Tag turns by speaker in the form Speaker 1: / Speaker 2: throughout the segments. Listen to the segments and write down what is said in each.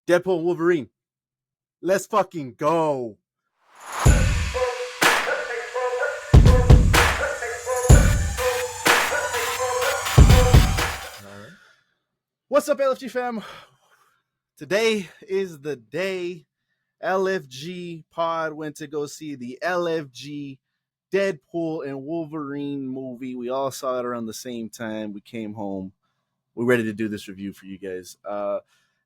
Speaker 1: Deadpool and Wolverine. Let's fucking go. What's up, LFG fam? Today is the day LFG pod went to go see the LFG Deadpool and Wolverine movie. We all saw it around the same time. We came home. We're ready to do this review for you guys.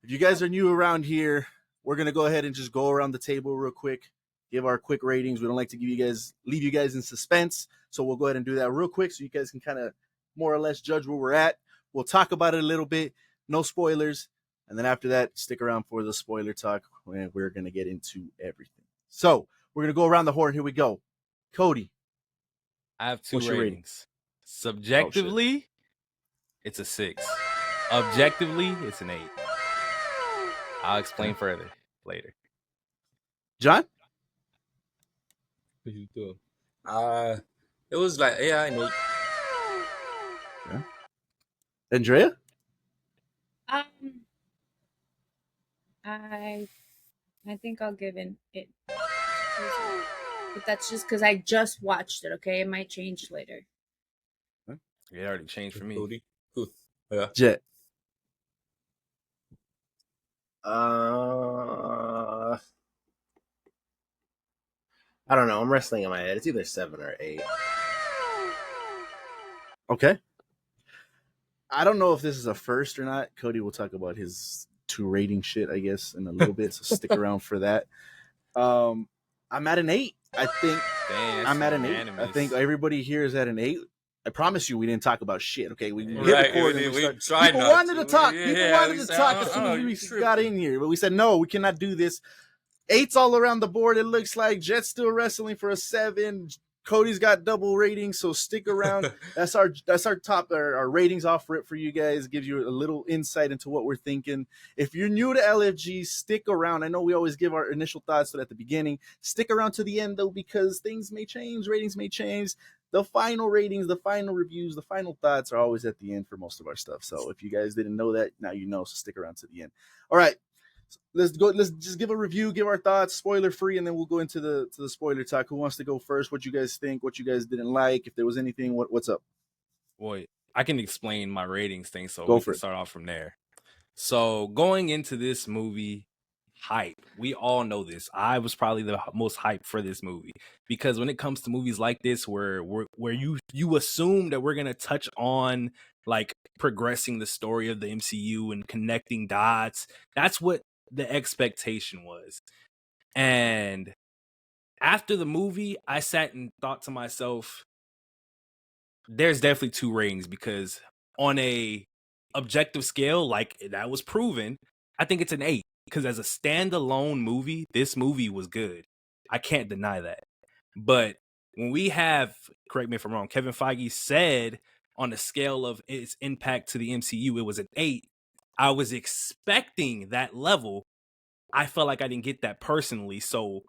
Speaker 1: If you guys are new around here, we're gonna go ahead and just go around the table real quick, give our quick ratings. We don't like to leave you guys in suspense, so we'll go ahead and do that real quick so you guys can kind of more or less judge where we're at. We'll talk about it a little bit, no spoilers, and then after that, stick around for the spoiler talk when we're gonna get into everything. So we're gonna go around the horn. Here we go. Cody,
Speaker 2: I have two
Speaker 1: what's your rating?
Speaker 2: ratings. Subjectively, it's a 6. Objectively, it's an 8. I'll explain further later.
Speaker 1: John?
Speaker 3: What you doing? It was like an 8.
Speaker 1: Yeah. Andrea?
Speaker 4: I think I'll give it, but that's just because I just watched it. Okay, it might change later.
Speaker 2: It already changed for me.
Speaker 3: Cool. Yeah.
Speaker 1: Jet.
Speaker 5: I don't know. I'm wrestling in my head. It's either 7 or 8.
Speaker 1: Okay. I don't know if this is a first or not. Cody will talk about his 2 rating shit, I guess, in a little bit. So stick around for that. I'm at an 8. I think I'm at an 8. I think everybody here is at an 8. I promise you, we didn't talk about shit. Okay, we hit record and we tried. People wanted to talk. People wanted to talk as soon as we got in here, but we said no, we cannot do this. 8's all around the board. It looks like Jet's still wrestling for a 7. Cody's got double ratings, so stick around. That's our top our ratings off rip for you guys. Gives you a little insight into what we're thinking. If you're new to LFG, stick around. I know we always give our initial thoughts at the beginning. Stick around to the end though, because things may change, ratings may change. The final ratings, the final reviews, the final thoughts are always at the end for most of our stuff. So if you guys didn't know that, now you know. So stick around to the end. All right. Let's go. Let's just give a review, give our thoughts, spoiler free, and then we'll go into the spoiler talk. Who wants to go first? What you guys think? What you guys didn't like? If there was anything, what's up?
Speaker 2: Boy, I can explain my ratings thing, so
Speaker 1: Go
Speaker 2: we
Speaker 1: for
Speaker 2: can
Speaker 1: it.
Speaker 2: start off from there. So going into this movie, hype. We all know this. I was probably the most hyped for this movie because when it comes to movies like this, where you assume that we're gonna touch on like progressing the story of the MCU and connecting dots, that's what the expectation was. And after the movie, I sat and thought to myself, there's definitely 2 ratings because on a objective scale, like that was proven, I think it's an 8 because as a standalone movie, this movie was good. I can't deny that. But when we have, correct me if I'm wrong, Kevin Feige said on the scale of its impact to the MCU, it was an 8. I was expecting that level. I felt like I didn't get that personally. So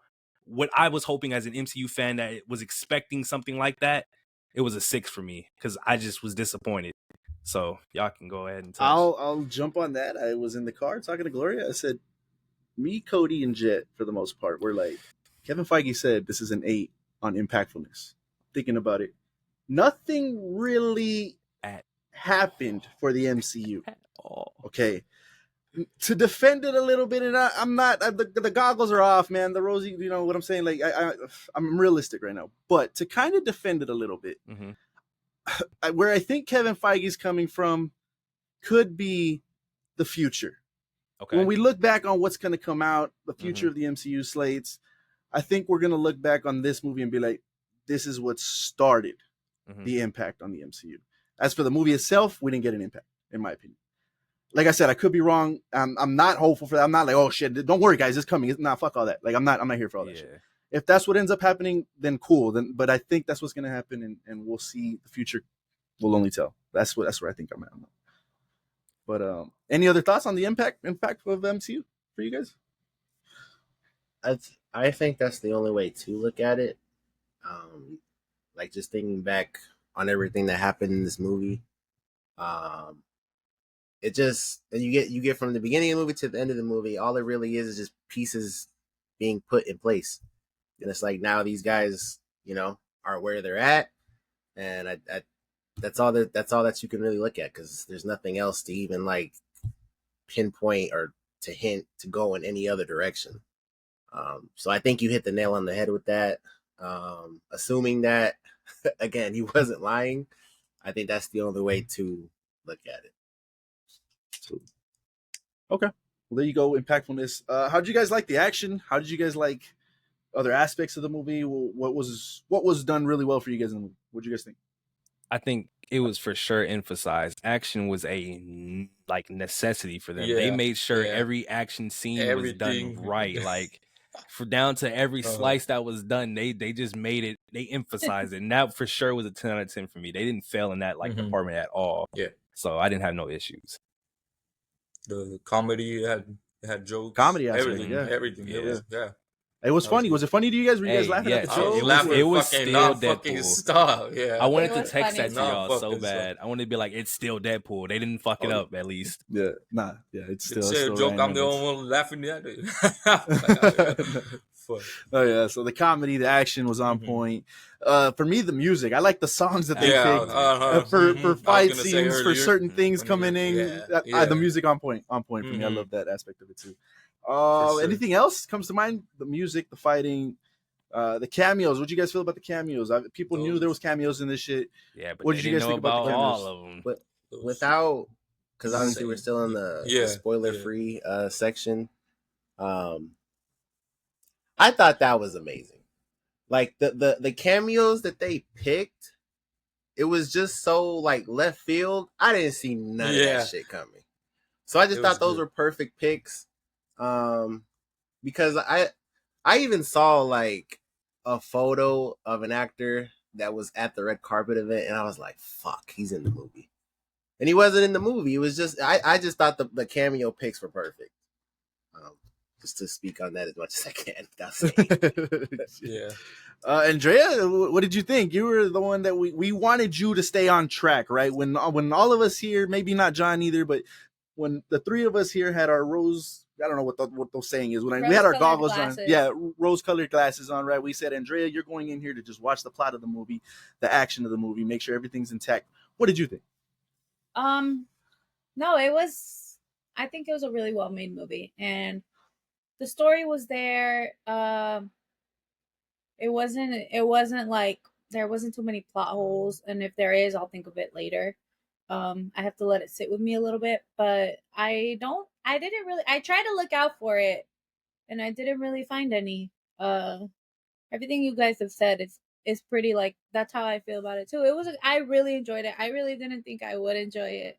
Speaker 2: what I was hoping as an MCU fan that was expecting something like that, it was a 6 for me because I just was disappointed. So y'all can go ahead and touch.
Speaker 1: I'll jump on that. I was in the car talking to Gloria. I said, me, Cody, and Jet, for the most part, we're like, Kevin Feige said this is an 8 on impactfulness. Thinking about it, nothing really happened for the MCU. Okay. To defend it a little bit, and I'm not, the goggles are off, man. The rosy, you know what I'm saying? Like, I'm realistic right now. But to kind of defend it a little bit, where I think Kevin Feige's coming from could be the future.
Speaker 2: Okay.
Speaker 1: When we look back on what's going to come out, the future of the MCU slates, I think we're going to look back on this movie and be like, this is what started the impact on the MCU. As for the movie itself, we didn't get an impact, in my opinion. Like I said, I could be wrong. I'm not hopeful for that. I'm not like, oh shit, don't worry, guys, it's coming. Nah, fuck all that. Like, I'm not here for all that shit. If that's what ends up happening, then cool. But I think that's what's gonna happen, and we'll see. The future will only tell. That's where I think I'm at. But any other thoughts on the impact of MCU for you guys?
Speaker 5: I think that's the only way to look at it. Like just thinking back on everything that happened in this movie. it just, and you get from the beginning of the movie to the end of the movie, all it really is just pieces being put in place. And it's like now these guys, you know, are where they're at, and I that's all that you can really look at, because there's nothing else to even like pinpoint or to hint to go in any other direction. So I think you hit the nail on the head with that. Assuming that again he wasn't lying, I think that's the only way to look at it.
Speaker 1: Okay, well there you go. Impactfulness. How did you guys like the action? How did you guys like other aspects of the movie? What was done really well for you guys in the movie? What did you guys think?
Speaker 2: I think it was for sure emphasized. Action was a like necessity for them. They
Speaker 3: Yeah,
Speaker 2: made sure
Speaker 3: yeah.
Speaker 2: every action scene was
Speaker 3: Everything.
Speaker 2: done right. Like for down to every slice that was done, they just made it. They emphasized it, and that for sure was a 10 out of 10 for me. They didn't fail in that like department at all.
Speaker 3: Yeah.
Speaker 2: So I didn't have no issues.
Speaker 3: The comedy had jokes.
Speaker 1: Comedy aspect,
Speaker 3: everything.
Speaker 1: yeah.
Speaker 3: Everything.
Speaker 2: Yeah.
Speaker 3: It was, yeah.
Speaker 1: It was funny. Was it funny to you guys? Were you guys
Speaker 2: Hey,
Speaker 1: laughing
Speaker 2: yeah,
Speaker 1: at the
Speaker 3: I was
Speaker 1: jokes?
Speaker 3: laughing.
Speaker 2: it was
Speaker 3: fucking
Speaker 2: still
Speaker 3: not fucking
Speaker 2: Deadpool.
Speaker 3: stop. Yeah.
Speaker 2: I wanted
Speaker 4: It
Speaker 2: to
Speaker 4: was
Speaker 2: text
Speaker 4: funny
Speaker 2: that to
Speaker 4: too.
Speaker 2: y'all so
Speaker 3: Fucking
Speaker 2: bad. I wanted to be like, it's still Deadpool. They didn't fuck it
Speaker 1: Oh,
Speaker 2: up at least.
Speaker 1: Yeah, nah, yeah, it's
Speaker 3: It's
Speaker 1: still
Speaker 3: a joke.
Speaker 1: Ryan
Speaker 3: I'm the
Speaker 1: Reynolds.
Speaker 3: only one laughing at it. Like, oh, yeah. Fuck.
Speaker 1: Oh yeah, so the comedy, the action was on point. For me, the music, I like the songs that they
Speaker 3: Yeah.
Speaker 1: picked for fight
Speaker 3: gonna say
Speaker 1: scenes, for
Speaker 3: earlier,
Speaker 1: certain things
Speaker 3: when
Speaker 1: coming
Speaker 3: you-
Speaker 1: in.
Speaker 3: yeah,
Speaker 1: The
Speaker 3: yeah.
Speaker 1: music on point for me. I
Speaker 3: Mhm.
Speaker 1: love that aspect of it too.
Speaker 3: sure.
Speaker 1: Anything else comes to mind? The music, the fighting, the cameos. What do you guys feel about the cameos? People knew there was cameos in this shit.
Speaker 2: Yeah, but
Speaker 1: What
Speaker 2: they
Speaker 1: did you
Speaker 2: didn't
Speaker 1: guys
Speaker 2: know
Speaker 1: think about
Speaker 2: about
Speaker 1: the
Speaker 2: all
Speaker 1: cameos?
Speaker 2: of them.
Speaker 5: But
Speaker 3: It was-
Speaker 5: without, because obviously we're
Speaker 3: Insane.
Speaker 5: still in the
Speaker 3: Yeah,
Speaker 5: spoiler-free section. I thought that was amazing. Like the cameos that they picked, it was just so like left field. I didn't see none of
Speaker 3: Yeah.
Speaker 5: that shit coming. So I just
Speaker 3: It
Speaker 5: thought
Speaker 3: was
Speaker 5: those
Speaker 3: good.
Speaker 5: were perfect picks. Because I even saw like a photo of an actor that was at the red carpet event, and I was like, fuck, he's in the movie. And he wasn't in the movie. It was just I just thought the cameo picks were perfect. Just to speak on that as much as I can without saying.
Speaker 3: Yeah.
Speaker 1: Andrea, what did you think? You were the one that we wanted you to stay on track, right? When all of us here, maybe not John either, but when the three of us here had our rose, I don't know what those saying is. When we had our
Speaker 4: Rose-colored
Speaker 1: goggles on,
Speaker 4: glasses.
Speaker 1: yeah, rose-colored glasses on, right? We said, Andrea, you're going in here to just watch the plot of the movie, the action of the movie, make sure everything's intact. What did you think?
Speaker 4: No, I think it was a really well made movie, and the story was there. It wasn't like there wasn't too many plot holes, and if there is, I'll think of it later. I have to let it sit with me a little bit, but I tried to look out for it, and I didn't really find any. Everything you guys have said is pretty, like, that's how I feel about it too. I really enjoyed it. I really didn't think I would enjoy it.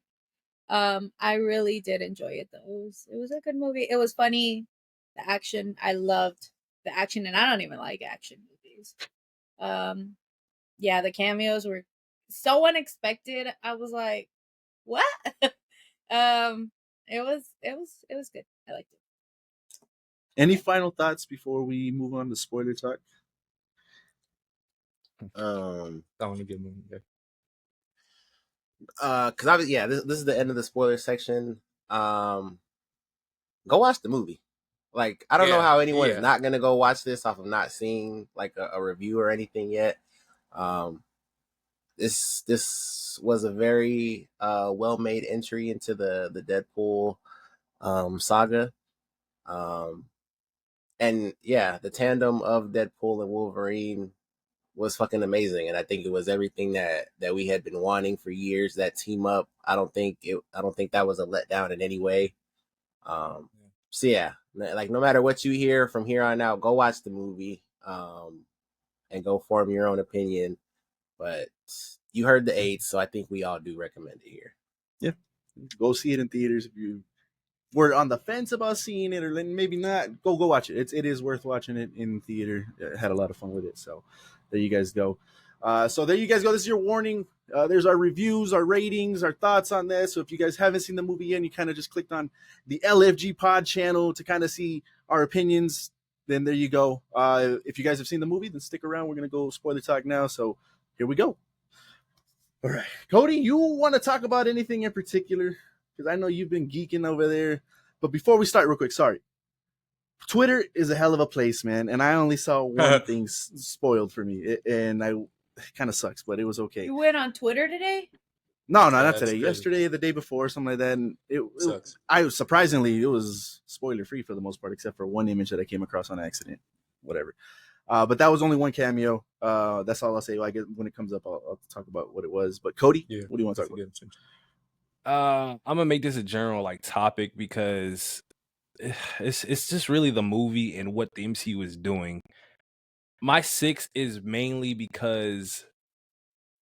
Speaker 4: I really did enjoy it though. It was a good movie. It was funny. The action, I loved the action, and I don't even like action movies. Yeah, the cameos were so unexpected. I was like, what? It was good. I liked it.
Speaker 1: Any final thoughts before we move on to spoiler talk?
Speaker 5: Um,
Speaker 3: That was a good movie. Yeah.
Speaker 5: because I was this is the end of the spoiler section. Go watch the movie. Like, I don't know
Speaker 3: Yeah,
Speaker 5: how anyone
Speaker 3: yeah.
Speaker 5: is not gonna go watch this off of not seeing like a review or anything yet. This was a very well made entry into the Deadpool saga. And yeah, the tandem of Deadpool and Wolverine was fucking amazing, and I think it was everything that we had been wanting for years. That team up, I don't think that was a letdown in any way. So yeah, like no matter what you hear from here on out, go watch the movie and go form your own opinion. But you heard the 8, so I think we all do recommend it here.
Speaker 1: Yeah, go see it in theaters. If you were on the fence about seeing it, or maybe not, go watch it. It is worth watching it in theater. I had a lot of fun with it. So there you guys go. This is your warning. There's our reviews, our ratings, our thoughts on this. So if you guys haven't seen the movie yet, and you kind of just clicked on the LFG Pod channel to kind of see our opinions, then there you go. If you guys have seen the movie, then stick around. We're going to go spoiler talk now. So here we go. All right. Cody, you want to talk about anything in particular because I know you've been geeking over there. But before we start, real quick, sorry. Twitter is a hell of a place, man, and I only saw one thing spoiled for me, and it kind of sucks, but it was okay.
Speaker 4: You went on Twitter today?
Speaker 1: No,
Speaker 3: Yeah,
Speaker 1: not
Speaker 3: that's
Speaker 1: today.
Speaker 3: crazy.
Speaker 1: Yesterday, the day before, something like that. And
Speaker 3: Sucks.
Speaker 1: surprisingly, it was spoiler free for the most part, except for one image that I came across on accident. Whatever. But that was only one cameo. That's all I'll say. I guess when it comes up, I'll talk about what it was. But Cody,
Speaker 3: Yeah,
Speaker 1: what do you want to
Speaker 3: that's
Speaker 1: talk
Speaker 3: a
Speaker 1: about?
Speaker 3: good one.
Speaker 2: I'm gonna make this a general like topic because it's just really the movie and what the MCU is doing. My 6 is mainly because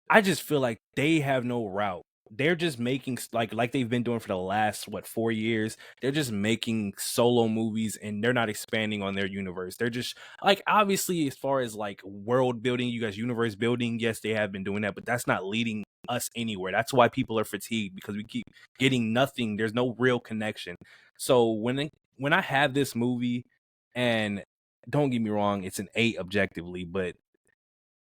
Speaker 2: I just feel like they have no route. They're just making like they've been doing for the last 4 years. They're just making solo movies and they're not expanding on their universe. They're just like, obviously, as far as like world building, you guys universe building, yes, they have been doing that, but that's not leading us anywhere. That's why people are fatigued, because we keep getting nothing. There's no real connection. So when I have this movie, and don't get me wrong, it's an 8 objectively, but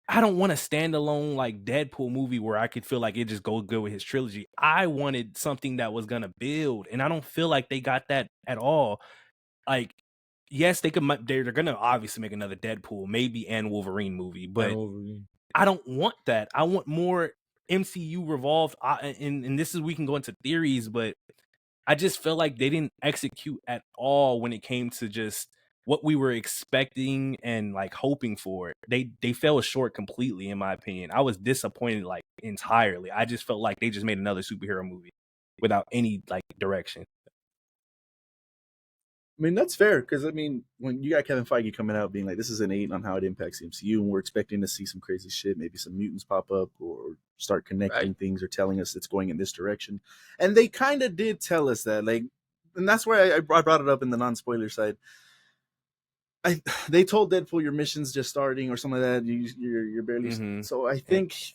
Speaker 2: I don't want a standalone like Deadpool movie where I could feel like it just goes good with his trilogy. I wanted something that was gonna build, and I don't feel like they got that at all. Like, yes, they're gonna obviously make another Deadpool, maybe, and Wolverine movie, but
Speaker 3: Wolverine.
Speaker 2: I don't want that. I want more MCU revolved. And this is, we can go into theories, but I just feel like they didn't execute at all when it came to just what we were expecting and like hoping for. They fell short completely, in my opinion. I was disappointed like entirely. I just felt like they just made another superhero movie without any like direction.
Speaker 1: I mean, that's fair, because I mean, when you got Kevin Feige coming out being like, "This is an 8 on how it impacts the MCU," and we're expecting to see some crazy shit, maybe some mutants pop up or start connecting
Speaker 3: Right.
Speaker 1: things or telling us it's going in this direction, and they kind of did tell us that, like, and that's why I brought it up in the non-spoiler side. They told Deadpool your mission's just starting or something like that. You're barely.
Speaker 2: Mm-hmm.
Speaker 1: So I think he's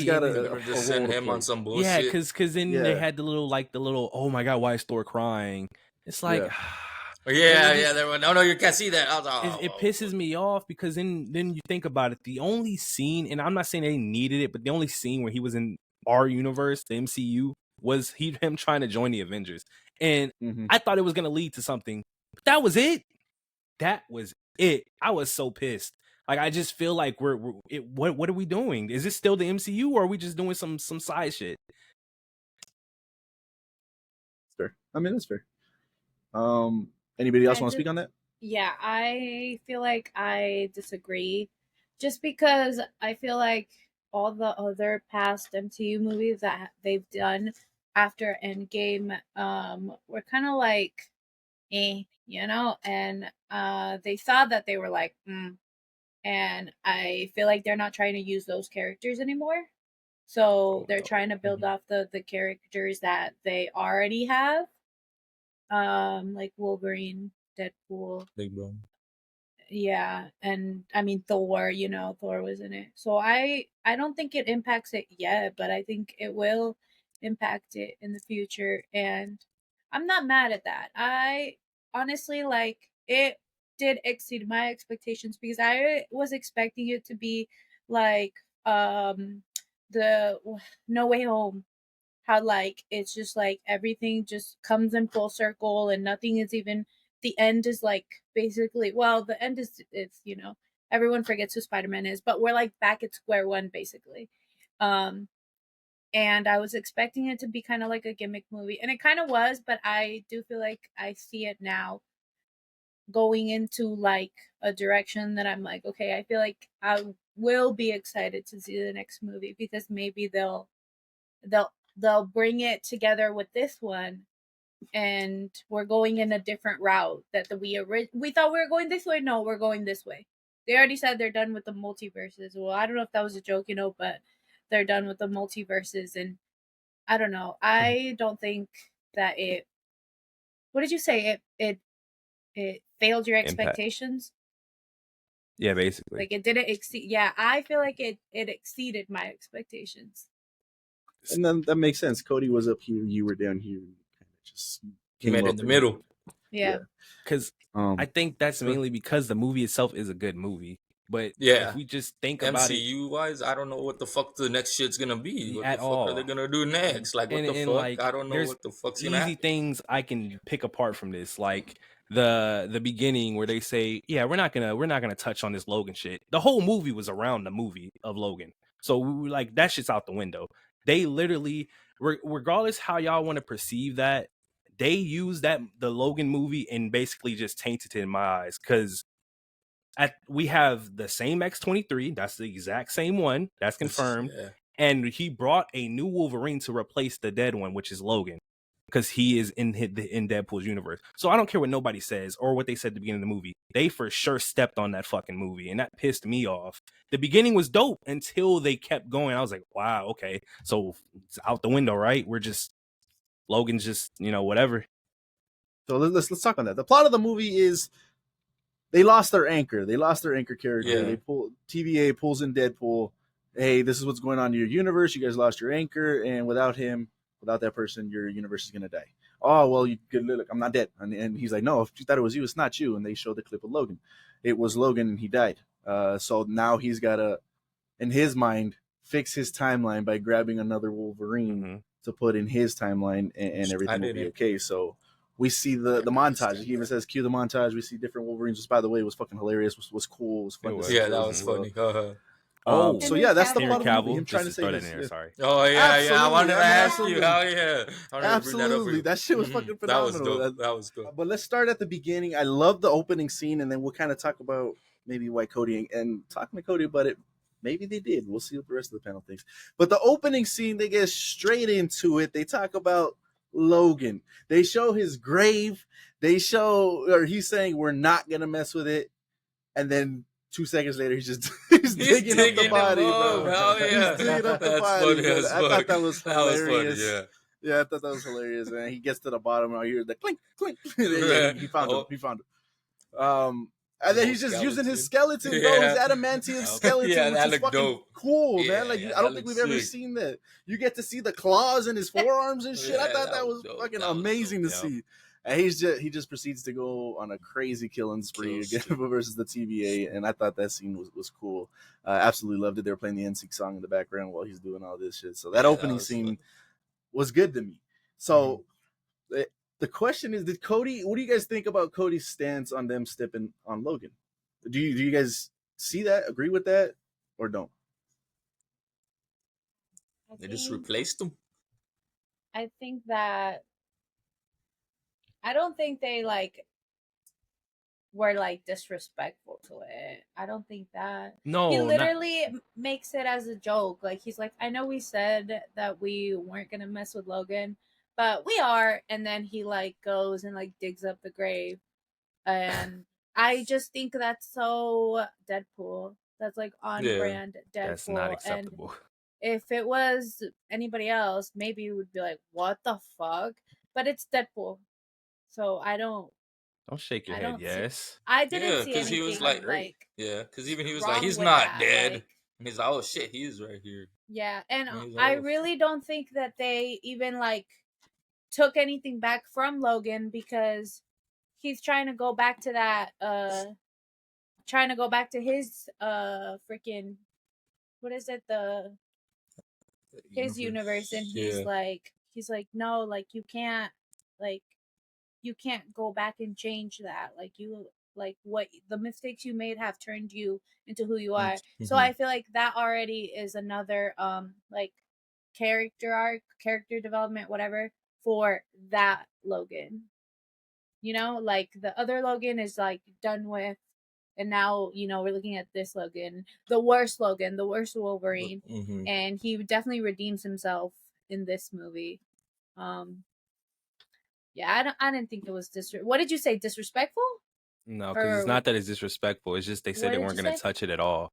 Speaker 2: See,
Speaker 1: got
Speaker 2: and
Speaker 3: They're
Speaker 2: then,
Speaker 3: gonna
Speaker 1: a
Speaker 3: just
Speaker 1: role
Speaker 3: send
Speaker 1: to
Speaker 3: him on
Speaker 1: play.
Speaker 3: some
Speaker 2: yeah,
Speaker 3: bullshit.
Speaker 2: because then they
Speaker 1: Yeah,
Speaker 2: had the little oh my god, why is Thor crying? It's like,
Speaker 1: yeah.
Speaker 2: and
Speaker 3: Yeah,
Speaker 2: it
Speaker 3: yeah.
Speaker 2: just
Speaker 3: They were, no, you can't see that. I was like,
Speaker 2: it pisses me off, because then you think about it. The only scene, and I'm not saying they needed it, but the only scene where he was in our universe, the MCU, was him trying to join the Avengers, and
Speaker 1: Mm-hmm.
Speaker 2: I thought it was gonna lead to something. But that was it. That was it. I was so pissed. Like, I just feel like what are we doing? Is this still the MCU, or are we just doing some side shit?
Speaker 1: Fair. I mean, that's fair. Anybody else
Speaker 4: I
Speaker 1: want to
Speaker 4: just,
Speaker 1: speak on that?
Speaker 4: yeah, I feel like I disagree. Just because I feel like all the other past MCU movies that they've done after Endgame were kind of like and they thought that they were like and I feel like they're not trying to use those characters anymore. So
Speaker 2: Oh
Speaker 4: they're
Speaker 2: no.
Speaker 4: trying to build off the characters that they already have, like Wolverine, Deadpool,
Speaker 3: big bro.
Speaker 4: yeah, and I mean Thor, Thor was in it. So I don't think it impacts it yet, but I think it will impact it in the future, and I'm not mad at that. I honestly, like, it did exceed my expectations because I was expecting it to be like the No Way Home, how like it's just like everything just comes in full circle and nothing is even, the end is like basically, well, the end is it's everyone forgets who Spider-Man is, but we're like back at square one basically. um and I was expecting it to be kind of like a gimmick movie, and it kind of was, but I do feel like I see it now going into like a direction that I'm like, okay, I feel like I will be excited to see the next movie because maybe they'll they'll bring it together with this one, and we're going in a different route that we thought we were going this way. No, we're going this way. They already said they're done with the multiverses. Well, I don't know if that was a joke, but they're done with the multiverses, and I don't know. I don't think that it. What did you say? It failed your
Speaker 2: Impact.
Speaker 4: expectations.
Speaker 2: Yeah, basically.
Speaker 4: Like it didn't exceed. Yeah, I feel like it exceeded my expectations.
Speaker 1: And then that makes sense. Cody was up here, you were down here, and kind of just
Speaker 3: He
Speaker 1: came
Speaker 3: met
Speaker 1: up
Speaker 3: in the
Speaker 1: and
Speaker 3: middle.
Speaker 4: Yeah.
Speaker 2: Because I think that's mainly because the movie itself is a good movie. But
Speaker 3: Yeah.
Speaker 2: if we just think about it
Speaker 3: MCU wise, I don't know what the fuck the next shit's gonna be. What the
Speaker 2: at
Speaker 3: fuck are they
Speaker 2: all,
Speaker 3: gonna do next? Like, what the
Speaker 2: and
Speaker 3: fuck?
Speaker 2: like
Speaker 3: I don't know
Speaker 2: there's
Speaker 3: what the fuck's gonna
Speaker 2: easy
Speaker 3: happen.
Speaker 2: things I can pick apart from this, like the beginning where they say, yeah, we're not gonna touch on this Logan shit. The whole movie was around the movie of Logan, so we, like, that shit's out the window. They literally, regardless how y'all want to perceive that, they use that the Logan movie and basically just tainted it in my eyes, because we have the same X-23. That's the exact same one. That's confirmed.
Speaker 3: Yeah.
Speaker 2: And he brought a new Wolverine to replace the dead one, which is Logan, because he is in Deadpool's universe. So I don't care what nobody says or what they said at the beginning of the movie. They for sure stepped on that fucking movie, and that pissed me off. The beginning was dope until they kept going. I was like, wow, okay, so it's out the window, right? Logan's just, whatever.
Speaker 1: So let's talk on that. The plot of the movie is they lost their anchor. They lost their anchor character.
Speaker 3: Yeah.
Speaker 1: They TVA pulls in Deadpool. Hey, this is what's going on in your universe. You guys lost your anchor, and without him, without that person, your universe is gonna die. Oh well, you could look. I'm not dead. And he's like, no, if you thought it was you, it's not you. And they show the clip of Logan. It was Logan, and he died. So now he's gotta, in his mind, fix his timeline by grabbing another Wolverine to put in his timeline, and everything will be okay. So we see the montage. He even says, cue the montage. We see different Wolverines, which, by the way, was fucking hilarious. Was cool. Was fun.
Speaker 3: Yeah, that was funny.
Speaker 1: So yeah, that's the
Speaker 2: Henry
Speaker 1: plot of the movie.
Speaker 2: Cavill,
Speaker 1: Him trying to
Speaker 2: just
Speaker 1: say
Speaker 2: throw that
Speaker 1: this.
Speaker 2: in there. Sorry.
Speaker 3: Oh yeah, yeah. I wanted to ask
Speaker 1: absolutely.
Speaker 3: you. Oh yeah, I wanted to bring that up for
Speaker 1: Absolutely,
Speaker 3: you.
Speaker 1: that shit was fucking
Speaker 3: That was
Speaker 1: phenomenal.
Speaker 3: dope. That was good.
Speaker 1: But let's start at the beginning. I love the opening scene, and then we'll kind of talk about maybe why Cody and talking to Cody about it. Maybe they did. We'll see what the rest of the panel thinks. But the opening scene, they get straight into it. They talk about Logan. They show his grave. He's saying we're not gonna mess with it, and then 2 seconds later, he's digging up the body, bro.
Speaker 3: Hell yeah.
Speaker 1: He's digging up the
Speaker 3: That's
Speaker 1: body.
Speaker 3: funny
Speaker 1: Man.
Speaker 3: as
Speaker 1: I
Speaker 3: fuck.
Speaker 1: thought that was hilarious.
Speaker 3: That was funny, yeah.
Speaker 1: Yeah, I thought that was hilarious, man. He gets to the bottom, and I hear the clink, clink. He found him. He found him. And then he's just using his skeleton, bro.
Speaker 3: Yeah.
Speaker 1: His adamantium skeleton,
Speaker 3: Yeah, that
Speaker 1: which is
Speaker 3: looked
Speaker 1: fucking
Speaker 3: dope.
Speaker 1: cool,
Speaker 3: Yeah,
Speaker 1: man. Like, I
Speaker 3: that
Speaker 1: don't think we've
Speaker 3: looked
Speaker 1: ever
Speaker 3: sick.
Speaker 1: seen that. You get to see the claws in his forearms and shit. I
Speaker 3: Yeah,
Speaker 1: thought that was
Speaker 3: dope.
Speaker 1: fucking
Speaker 3: That was
Speaker 1: amazing
Speaker 3: dope,
Speaker 1: to see. And he just proceeds to go on a crazy killing spree again versus the TVA, and I thought that scene was cool. Absolutely loved it. They were playing the NSYNC song in the background while he's doing all this shit. So that opening scene was good to me. So the question is, what do you guys think about Cody's stance on them stepping on Logan? Do you guys see that, agree with that, or don't?
Speaker 3: They just replaced him.
Speaker 4: I think that I don't think they were disrespectful to it. I don't think that.
Speaker 2: No,
Speaker 4: he literally makes it as a joke. Like, he's like, I know we said that we weren't gonna mess with Logan, but we are. And then he goes and digs up the grave, and I just think that's so Deadpool. That's on brand Deadpool.
Speaker 2: That's not acceptable.
Speaker 4: And if it was anybody else, maybe you would be like, what the fuck? But it's Deadpool. So I don't
Speaker 2: shake your head. Yes,
Speaker 4: I didn't see
Speaker 3: because
Speaker 4: anything.
Speaker 3: he was because even he was like, he's
Speaker 4: wrong with
Speaker 3: not
Speaker 4: that,
Speaker 3: dead. And he's like, oh shit, he's right here.
Speaker 4: Yeah, and
Speaker 3: And he's
Speaker 4: I
Speaker 3: like, oh,
Speaker 4: really don't think that they even took anything back from Logan, because he's trying to go back to that his freaking, what is it, his universe, and he's like, no, you can't go back and change that. What the mistakes you made have turned you into who you are. So I feel like that already is another character arc, character development, whatever, for that Logan. The other Logan is done with, and now we're looking at this Logan, the worst Wolverine, and he definitely redeems himself in this movie. Yeah, I didn't think it was what did you say, disrespectful?
Speaker 2: No, because it's not that it's disrespectful. It's just they said they weren't going to touch it at all,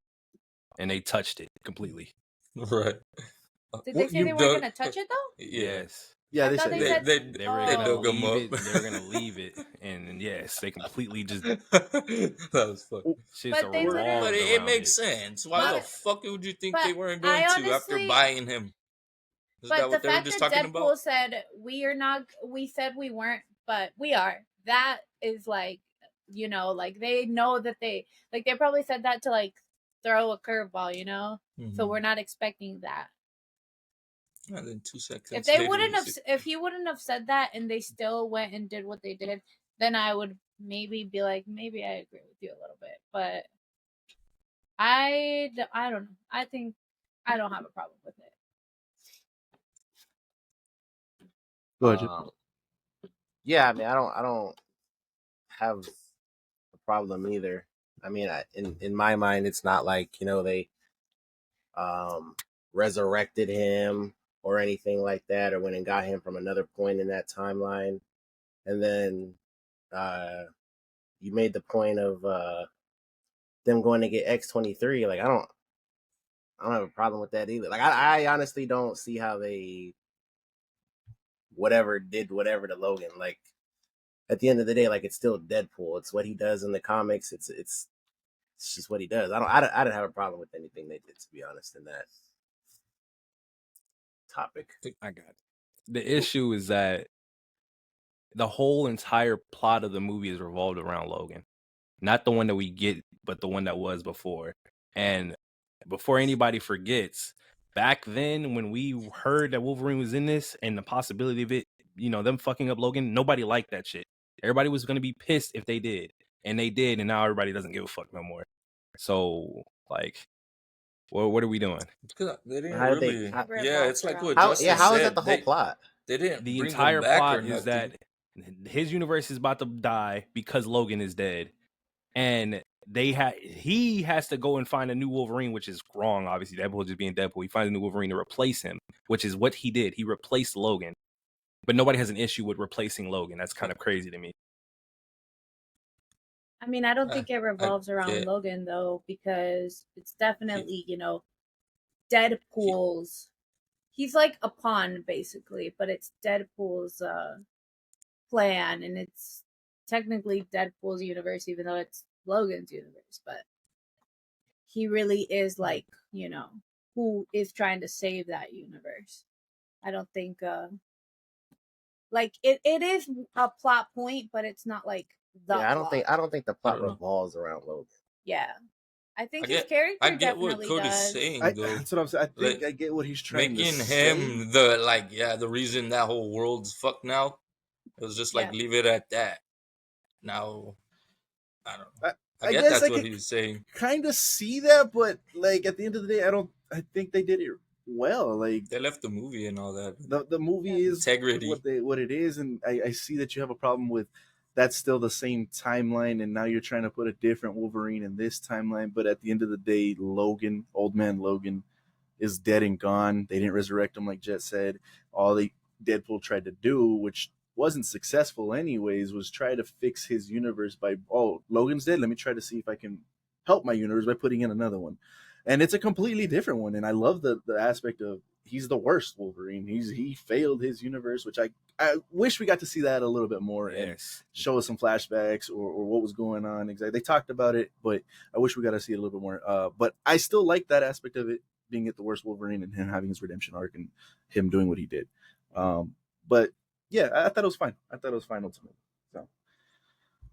Speaker 2: and they touched it completely.
Speaker 3: Right.
Speaker 4: Did they say they weren't going to touch it though?
Speaker 2: Yes.
Speaker 1: Yeah, they
Speaker 4: said
Speaker 2: they were going to
Speaker 3: dug him
Speaker 2: leave
Speaker 3: up.
Speaker 2: it. They were going to leave it, and yes, they completely just.
Speaker 3: That was funny.
Speaker 2: Shit's
Speaker 4: But they literally-
Speaker 3: But it makes sense. Why the
Speaker 4: But-
Speaker 3: fuck would you think
Speaker 4: but
Speaker 3: they weren't going
Speaker 4: I
Speaker 3: to after
Speaker 4: honestly-
Speaker 3: buying him? Is that
Speaker 4: But the
Speaker 3: what they were
Speaker 4: fact
Speaker 3: just
Speaker 4: that
Speaker 3: talking
Speaker 4: Deadpool
Speaker 3: about?
Speaker 4: said we said we weren't, but we are. That is they know that they probably said that to throw a curveball, you know. So
Speaker 3: Mhm.
Speaker 4: we're not expecting that.
Speaker 3: And then 2 seconds.
Speaker 4: If they
Speaker 3: later,
Speaker 4: wouldn't
Speaker 3: you
Speaker 4: have,
Speaker 3: see-
Speaker 4: if he wouldn't have said that, and they still went and did what they did, then I would maybe be like, maybe I agree with you a little bit. But I don't know. I think I don't have a problem with it.
Speaker 1: Go ahead.
Speaker 5: Yeah, I mean, I don't have a problem either. I mean, in my mind, it's not like, you know, they resurrected him or anything like that, or went and got him from another point in that timeline. And then you made the point of them going to get X-23. Like, I don't have a problem with that either. Like, I honestly don't see how they did whatever to Logan. Like, at the end of the day, like, it's still Deadpool. It's what he does in the comics. It's just what he does. I don't have a problem with anything they did, to be honest, in that topic.
Speaker 2: I got it. The issue is that the whole entire plot of the movie is revolved around Logan. Not the one that we get, but the one that was before. And before anybody forgets, back then when we heard that Wolverine was in this and the possibility of it, you know, them fucking up Logan, nobody liked that shit. Everybody was going to be pissed if they did. And they did, and now everybody doesn't give a fuck no more. So, like, well, what are we doing?
Speaker 3: Because they didn't
Speaker 5: How did they-
Speaker 3: really.
Speaker 5: how-
Speaker 3: Yeah, it's like what
Speaker 5: How
Speaker 3: Justin
Speaker 5: how is
Speaker 3: said.
Speaker 5: that the whole plot?
Speaker 3: They didn't.
Speaker 2: The
Speaker 3: bring
Speaker 2: entire
Speaker 3: him back
Speaker 2: plot
Speaker 3: or
Speaker 2: is
Speaker 3: nothing.
Speaker 2: that his universe is about to die because Logan is dead. And he has to go and find a new Wolverine, which is wrong. Obviously, Deadpool just being Deadpool. He finds a new Wolverine to replace him, which is what he did. He replaced Logan, but nobody has an issue with replacing Logan. That's kind of crazy to me.
Speaker 4: I mean, I don't think it revolves around
Speaker 3: yeah.
Speaker 4: Logan though, because it's definitely, you know, Deadpool's. He's like a pawn basically, but it's Deadpool's plan, and it's technically Deadpool's universe, even though it's Logan's universe. But he really is like, you know, who is trying to save that universe. I don't think like it is a plot point, but it's not like the
Speaker 5: Yeah,
Speaker 4: plot.
Speaker 5: I don't think the plot
Speaker 3: I don't know.
Speaker 5: revolves around Logan.
Speaker 4: Yeah. I think
Speaker 3: I
Speaker 4: his
Speaker 3: get-
Speaker 4: character
Speaker 3: I get what
Speaker 4: definitely
Speaker 3: Cody's
Speaker 4: does.
Speaker 3: saying, though.
Speaker 1: That's what I'm saying. I think
Speaker 3: Like,
Speaker 1: I get what he's trying
Speaker 3: Making
Speaker 1: to say.
Speaker 3: him the reason that whole world's fucked now. It was just like
Speaker 4: Yeah.
Speaker 3: leave it at that. Now, I don't know. I get
Speaker 1: guess
Speaker 3: that's
Speaker 1: I
Speaker 3: what
Speaker 1: could
Speaker 3: he's saying.
Speaker 1: kind of see that, but like at the end of the day, I think they did it well. Like
Speaker 3: They left the movie and all that.
Speaker 1: the movie is
Speaker 3: Integrity.
Speaker 1: what it is, and I see that you have a problem with that's still the same timeline, and now you're trying to put a different Wolverine in this timeline. But at the end of the day, Logan, old man Logan, is dead and gone. They didn't resurrect him, like Jet said. All Deadpool tried to do, which wasn't successful anyways, was try to fix his universe by, oh, Logan's dead. Let me try to see if I can help my universe by putting in another one. And it's a completely different one. And I love the aspect of he's the worst Wolverine. He failed his universe, which I wish we got to see that a little bit more and
Speaker 2: Yes.
Speaker 1: show us some flashbacks or what was going on exactly. They talked about it, but I wish we got to see it a little bit more. But I still like that aspect of it, being at the worst Wolverine and him having his redemption arc and him doing what he did. But yeah, I thought it was fine. I thought it was fine ultimately. So,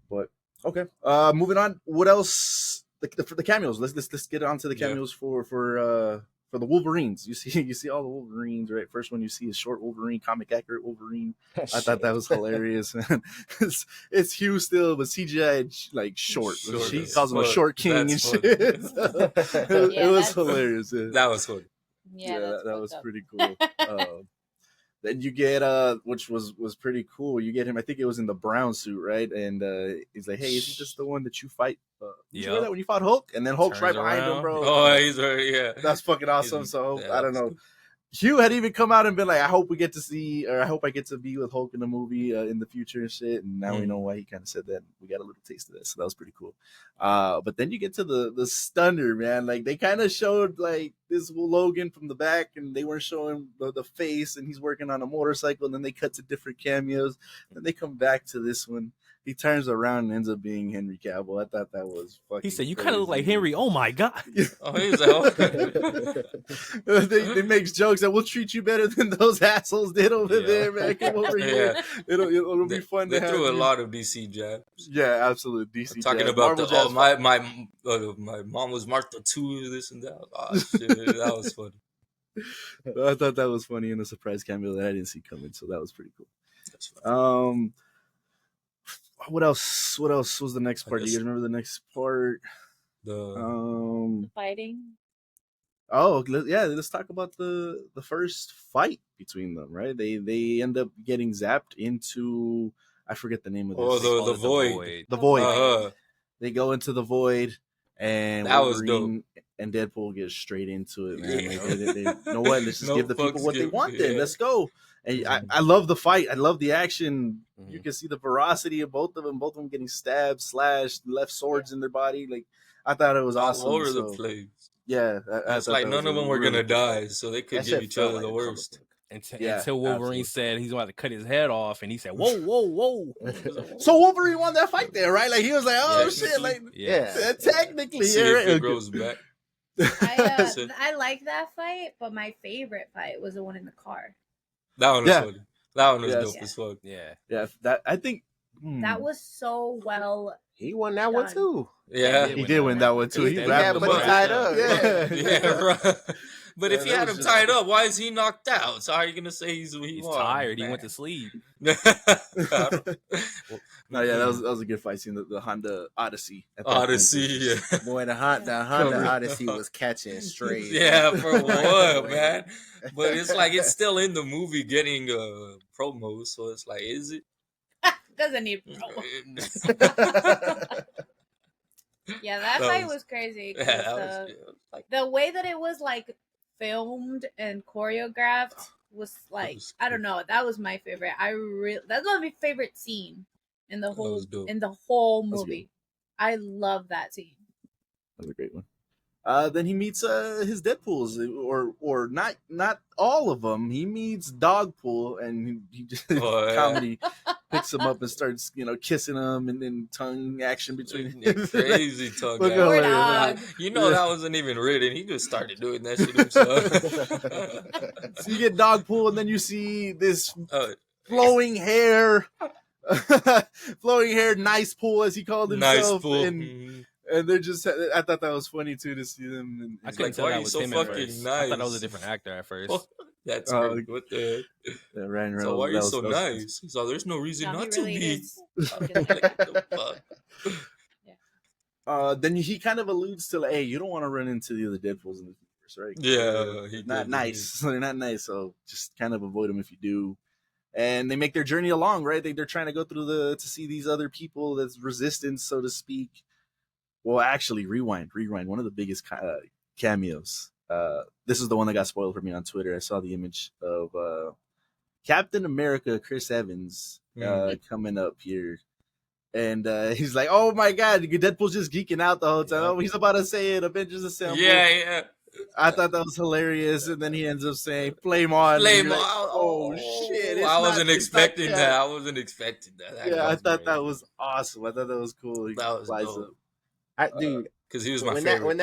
Speaker 1: but okay. Moving on. What else? For the cameos. Let's get on to the cameos for the Wolverines. You see all the Wolverines, right? First one you see is short Wolverine, comic accurate Wolverine. I thought that was hilarious. It's Hugh still, but CGI like short. She calls him a short king and shit. It was hilarious. Yeah.
Speaker 3: That was good.
Speaker 4: Yeah,
Speaker 1: that was pretty cool. Then you get which was pretty cool. You get him. I think it was in the brown suit, right? And he's like, "Hey, isn't this the one that you fight? Did you wear that when you fought Hulk?" And then Hulk's
Speaker 2: Turns
Speaker 1: right behind him,
Speaker 2: around.
Speaker 1: bro.
Speaker 3: Oh, he's very, yeah.
Speaker 1: That's fucking awesome.
Speaker 3: He's-
Speaker 1: So
Speaker 3: yeah,
Speaker 1: I don't
Speaker 3: that's
Speaker 1: know.
Speaker 3: good.
Speaker 1: Hugh had even come out and been like, "I hope we get to see, or I hope I get to be with Hulk in the movie in the future and shit." And now we know why he kind of said that. We got a little taste of that, so that was pretty cool. But then you get to the stunner, man. Like they kind of showed like this Logan from the back, and they weren't showing the face, and he's working on a motorcycle. And then they cut to different cameos. Then they come back to this one. He turns around and ends up being Henry Cavill. I thought that was fucking.
Speaker 2: He said, "You kind of look like
Speaker 1: crazy.
Speaker 2: Henry." Oh my god!
Speaker 3: Oh, he's like,
Speaker 1: they make jokes said, "We'll treat you better than those assholes did over
Speaker 2: Yeah.
Speaker 1: there, man. Come over here.
Speaker 3: Yeah.
Speaker 1: It'll
Speaker 3: They,
Speaker 1: be fun
Speaker 3: they
Speaker 1: to have
Speaker 3: threw a
Speaker 1: you."
Speaker 3: lot of DC jabs.
Speaker 1: Yeah, absolutely. DC
Speaker 3: Talking
Speaker 1: jazz.
Speaker 3: about
Speaker 1: Marvel
Speaker 3: the
Speaker 1: jazz.
Speaker 3: my mom was Martha too, this and that. Oh shit, that was funny.
Speaker 1: I thought that was funny and a surprise cameo that I didn't see coming, so that was pretty cool.
Speaker 3: That's funny.
Speaker 1: What else? What else was the next
Speaker 3: I
Speaker 1: part? Do you
Speaker 3: guess-
Speaker 1: guys remember the next part?
Speaker 3: The
Speaker 4: Fighting.
Speaker 1: Yeah. Let's talk about the first fight between them. Right? They end up getting zapped into, I forget the name of this.
Speaker 3: Oh,
Speaker 2: They call
Speaker 3: the
Speaker 2: it
Speaker 3: void.
Speaker 1: The void.
Speaker 3: Uh-huh.
Speaker 1: They go into the void, and
Speaker 3: That was
Speaker 1: Wolverine and Deadpool get straight into it, man.
Speaker 3: Yeah.
Speaker 1: Like, they you know what? Let's just
Speaker 3: No
Speaker 1: give the people
Speaker 3: fucks
Speaker 1: what they
Speaker 3: given,
Speaker 1: want. Then
Speaker 3: yeah.
Speaker 1: let's go. And
Speaker 3: Mhm.
Speaker 1: I love the fight. I love the action. You
Speaker 2: Mhm.
Speaker 1: can see the ferocity of both of them. Both of them getting stabbed, slashed, left swords in their body. Like, I thought it was awesome.
Speaker 3: All over
Speaker 1: So,
Speaker 3: the place.
Speaker 1: yeah, I
Speaker 3: It's
Speaker 1: thought
Speaker 3: like
Speaker 1: that
Speaker 3: none
Speaker 1: was
Speaker 3: of
Speaker 1: a
Speaker 3: them were
Speaker 1: really
Speaker 3: gonna
Speaker 1: cool fight.
Speaker 3: die, so they could
Speaker 5: That
Speaker 3: give
Speaker 5: shit
Speaker 3: each
Speaker 5: felt
Speaker 3: other
Speaker 5: like
Speaker 3: the
Speaker 5: a comic
Speaker 3: worst.
Speaker 5: book.
Speaker 1: Yeah,
Speaker 2: Until Wolverine
Speaker 1: absolutely.
Speaker 2: said he's about to cut his head off, and he said, "Whoa, whoa, whoa!"
Speaker 1: So Wolverine won that fight there, right? Like, he was like, "Oh
Speaker 3: Yeah,
Speaker 1: shit!" Like,
Speaker 5: Yeah.
Speaker 1: technically,
Speaker 3: See
Speaker 1: yeah,
Speaker 3: if
Speaker 1: right?
Speaker 3: it
Speaker 1: Okay.
Speaker 3: grows back.
Speaker 4: I I like that fight, but my favorite fight was the one in the car.
Speaker 3: That one was
Speaker 1: Yeah.
Speaker 3: funny. That one was
Speaker 1: Yes.
Speaker 3: dope as fuck.
Speaker 2: Yeah.
Speaker 1: Yeah, that I think
Speaker 4: That was so well.
Speaker 5: He won that one
Speaker 4: Done.
Speaker 5: too.
Speaker 3: Yeah.
Speaker 2: He
Speaker 1: he did win that one too. He
Speaker 2: He
Speaker 1: wrapped
Speaker 2: had
Speaker 1: him
Speaker 2: put
Speaker 1: up.
Speaker 2: him tied
Speaker 5: up.
Speaker 1: Yeah,
Speaker 3: Yeah, right. But if
Speaker 1: Yeah,
Speaker 3: he
Speaker 1: that
Speaker 3: had
Speaker 1: was
Speaker 3: him
Speaker 1: just-
Speaker 3: tied up, why is he knocked out? So how are you gonna say he
Speaker 2: He's
Speaker 3: won?
Speaker 2: tired. He
Speaker 3: Man.
Speaker 2: went to sleep.
Speaker 1: No, yeah, that was a good fight scene. The Honda Odyssey. At that point was
Speaker 3: Odyssey.
Speaker 1: just-
Speaker 3: Yeah.
Speaker 5: Boy, the Honda
Speaker 1: Cover.
Speaker 5: Odyssey was catching straight.
Speaker 3: Yeah, for
Speaker 5: Right
Speaker 3: what,
Speaker 5: away.
Speaker 3: man? But it's like it's still in the movie getting promos, so it's like, is it?
Speaker 4: Doesn't need promo. Yeah, that
Speaker 3: That
Speaker 4: fight
Speaker 3: was-
Speaker 4: was crazy. 'cause
Speaker 3: Yeah, that was like
Speaker 4: the way that it was like filmed and choreographed was like,
Speaker 3: was
Speaker 4: I don't know. That was my favorite. That's my favorite scene in the whole
Speaker 3: was dope.
Speaker 1: was
Speaker 4: movie. I love that scene.
Speaker 1: That was a great one. Then he meets his Deadpools, or not all of them. He meets Dogpool, and he just
Speaker 3: Oh, yeah.
Speaker 1: comedy picks him up and starts kissing him, and then tongue action between him.
Speaker 3: crazy tongue.
Speaker 1: Look
Speaker 3: out.
Speaker 1: how
Speaker 4: Poor
Speaker 1: hilarious.
Speaker 4: dog.
Speaker 3: You know
Speaker 1: Yeah.
Speaker 3: that wasn't even written. He just started doing that shit himself.
Speaker 1: So you get Dogpool, and then you see this
Speaker 3: Uh,
Speaker 1: flowing hair, nice pool as he called
Speaker 3: nice
Speaker 1: himself,
Speaker 3: pool.
Speaker 1: and
Speaker 3: Mhm.
Speaker 1: they're just. I thought that was funny too to see them. And,
Speaker 2: I
Speaker 3: It's
Speaker 2: couldn't
Speaker 3: like,
Speaker 2: tell
Speaker 3: why
Speaker 2: that
Speaker 3: are you
Speaker 2: was
Speaker 3: so
Speaker 2: him at
Speaker 3: fucking
Speaker 2: first. I thought that was a
Speaker 3: nice?
Speaker 2: different actor at first.
Speaker 3: Oh, that's
Speaker 1: Oh,
Speaker 3: great. What the heck?
Speaker 1: yeah, Ryan Reynolds.
Speaker 3: So why are
Speaker 1: that
Speaker 3: you
Speaker 1: was-
Speaker 3: so
Speaker 1: that was-
Speaker 3: nice? So there's no reason
Speaker 4: No, he
Speaker 3: not
Speaker 4: really
Speaker 3: to be.
Speaker 4: is.
Speaker 3: Like, what the fuck?
Speaker 1: Then he kind of alludes to like, hey, you don't want to run into the other Deadpools in the universe, right?
Speaker 3: Yeah,
Speaker 1: They're
Speaker 3: he
Speaker 1: not
Speaker 3: did,
Speaker 1: nice. They're not nice, so just kind of avoid them if you do. And they make their journey along, right? They're trying to go through to see these other people that's resistance, so to speak. Well, actually, rewind. One of the biggest cameos. This is the one that got spoiled for me on Twitter. I saw the image of Captain America, Chris Evans, coming up here. And he's like, "Oh my God, Deadpool's just geeking out the whole time.
Speaker 3: Yeah.
Speaker 1: Oh, he's about to say it, Avengers Assemble."
Speaker 3: Yeah.
Speaker 1: I thought that was hilarious, and then he ends up saying, "Flame on!" and
Speaker 3: Flame
Speaker 1: you're like,
Speaker 3: on.
Speaker 1: oh shit! It's
Speaker 3: I wasn't
Speaker 1: not
Speaker 3: expecting
Speaker 1: that.
Speaker 3: that. I wasn't expecting that.
Speaker 1: Yeah, I thought that
Speaker 3: great.
Speaker 1: was awesome. I thought that was cool. He
Speaker 3: That was
Speaker 1: flies
Speaker 3: dope.
Speaker 1: up.
Speaker 5: Dude,
Speaker 3: Because he was my
Speaker 5: when
Speaker 3: favorite.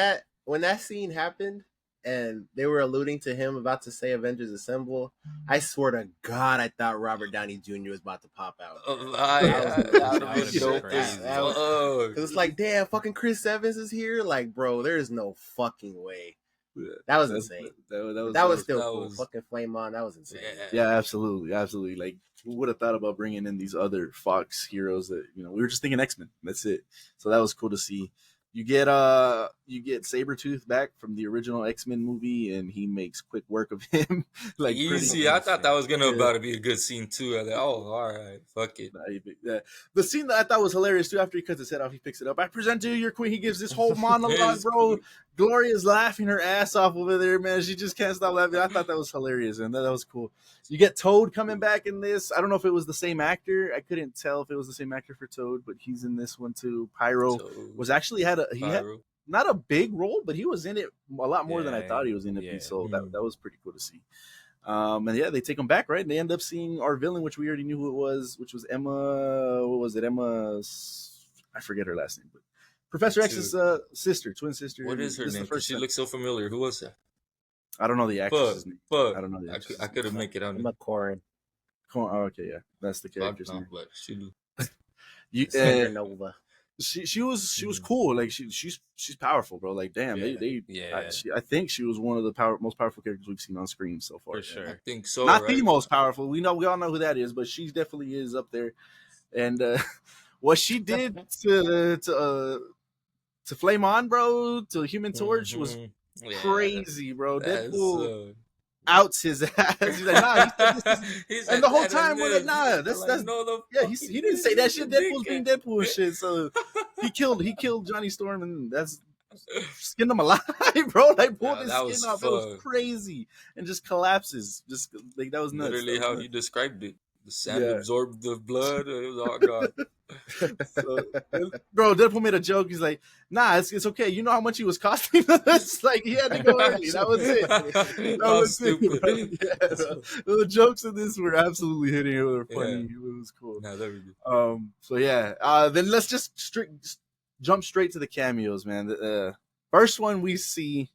Speaker 5: that scene happened and they were alluding to him about to say Avengers Assemble, I swear to God, I thought Robert Downey Jr. was about to pop out.
Speaker 3: Yeah,
Speaker 5: That
Speaker 3: that
Speaker 5: would've
Speaker 3: would
Speaker 5: been
Speaker 3: have
Speaker 2: been
Speaker 3: been
Speaker 2: crazy.
Speaker 3: dope.
Speaker 5: Because it's like, damn, fucking Chris Evans is here. Like, bro, there is no fucking way.
Speaker 1: Yeah,
Speaker 5: That was
Speaker 1: that's-
Speaker 5: insane.
Speaker 1: That
Speaker 5: Was still
Speaker 3: that
Speaker 5: cool.
Speaker 3: was-
Speaker 5: Fucking Flame On, that was insane.
Speaker 1: yeah, absolutely. Like, who would have thought about bringing in these other Fox heroes that we were just thinking X-Men. That's it. So that was cool to see. You get Sabretooth back from the original X-Men movie, and he makes quick work of him. Like, pretty
Speaker 3: Easy. I thought that was gonna
Speaker 1: Yeah.
Speaker 3: about to be a good scene too. I was like, oh, all right, fuck it.
Speaker 1: Yeah. The scene that I thought was hilarious too, after he cuts his head off, he picks it up. I present to you your queen. He gives this whole monologue,
Speaker 3: Yes.
Speaker 1: bro. Gloria's laughing her ass off over there, man. She just can't stop laughing. I thought that was hilarious, and that was cool. You get Toad coming back in this. I don't know if it was the same actor. I couldn't tell if it was the same actor for Toad, but he's in this one too. Pyro
Speaker 3: So,
Speaker 1: was actually had
Speaker 3: Pyro.
Speaker 1: not a big role, but he was in it a lot more than I
Speaker 2: Yeah,
Speaker 1: thought he was in it.
Speaker 2: yeah.
Speaker 1: So that was pretty cool to see. And yeah, they take him back, right? And they end up seeing our villain, which we already knew who it was, which was Emma. What was it? I forget her last name, but Professor X's sister, twin sister.
Speaker 3: What is her
Speaker 1: This
Speaker 3: name?
Speaker 1: the first
Speaker 3: She
Speaker 1: time.
Speaker 3: looks so familiar. Who was that?
Speaker 1: I don't know the actress's name.
Speaker 3: Fuck.
Speaker 1: I don't know the
Speaker 3: I
Speaker 1: actress's
Speaker 3: couldn't
Speaker 1: name.
Speaker 3: make it on it.
Speaker 5: McCorin,
Speaker 1: Oh, okay, yeah, that's the character's
Speaker 3: No,
Speaker 1: name.
Speaker 3: but she do.
Speaker 1: You,
Speaker 5: Supernova.
Speaker 1: she was cool. Like she's powerful, bro. Like damn,
Speaker 2: Yeah.
Speaker 1: they
Speaker 2: Yeah.
Speaker 1: I think she was one of the most powerful characters we've seen on screen so far.
Speaker 2: For sure.
Speaker 3: I think so.
Speaker 1: Not
Speaker 3: right?
Speaker 1: the most powerful. We all know who that is, but she definitely is up there. And what she did to Flame On, bro, to Human Torch was
Speaker 3: Yeah,
Speaker 1: crazy, bro.
Speaker 3: that's,
Speaker 1: Deadpool outs his ass. He's like, nah, he said this is.
Speaker 3: he said
Speaker 1: And the whole
Speaker 3: that
Speaker 1: time
Speaker 3: and
Speaker 1: we're like,
Speaker 3: this.
Speaker 1: nah,
Speaker 3: They're
Speaker 1: that's
Speaker 3: no, the
Speaker 1: yeah.
Speaker 3: fuck
Speaker 1: He didn't say that shit. Deadpool's being
Speaker 3: dickhead.
Speaker 1: Deadpool and shit. So he killed Johnny Storm, and that's skinned him alive, bro. Like pulled
Speaker 3: Yeah,
Speaker 1: his
Speaker 3: that was
Speaker 1: skin off. It was
Speaker 3: fucked.
Speaker 1: crazy, and just collapses. Just like that was nuts.
Speaker 3: Literally
Speaker 1: That was
Speaker 3: how
Speaker 1: nuts.
Speaker 3: you described it. The sand
Speaker 1: Yeah.
Speaker 3: absorbed the blood. It was all gone.
Speaker 1: So, bro, Deadpool made a joke. He's like, "Nah, it's okay. You know how much he was costing us? Like he had to go early. That was it. That
Speaker 3: How
Speaker 1: was it,
Speaker 3: stupid.
Speaker 1: bro. Yeah, bro. The jokes in this were absolutely hitting. It were funny.
Speaker 3: Yeah.
Speaker 1: It was cool.
Speaker 3: Nah, there we go.
Speaker 1: So yeah. Then let's just jump straight to the cameos, man. The first one we see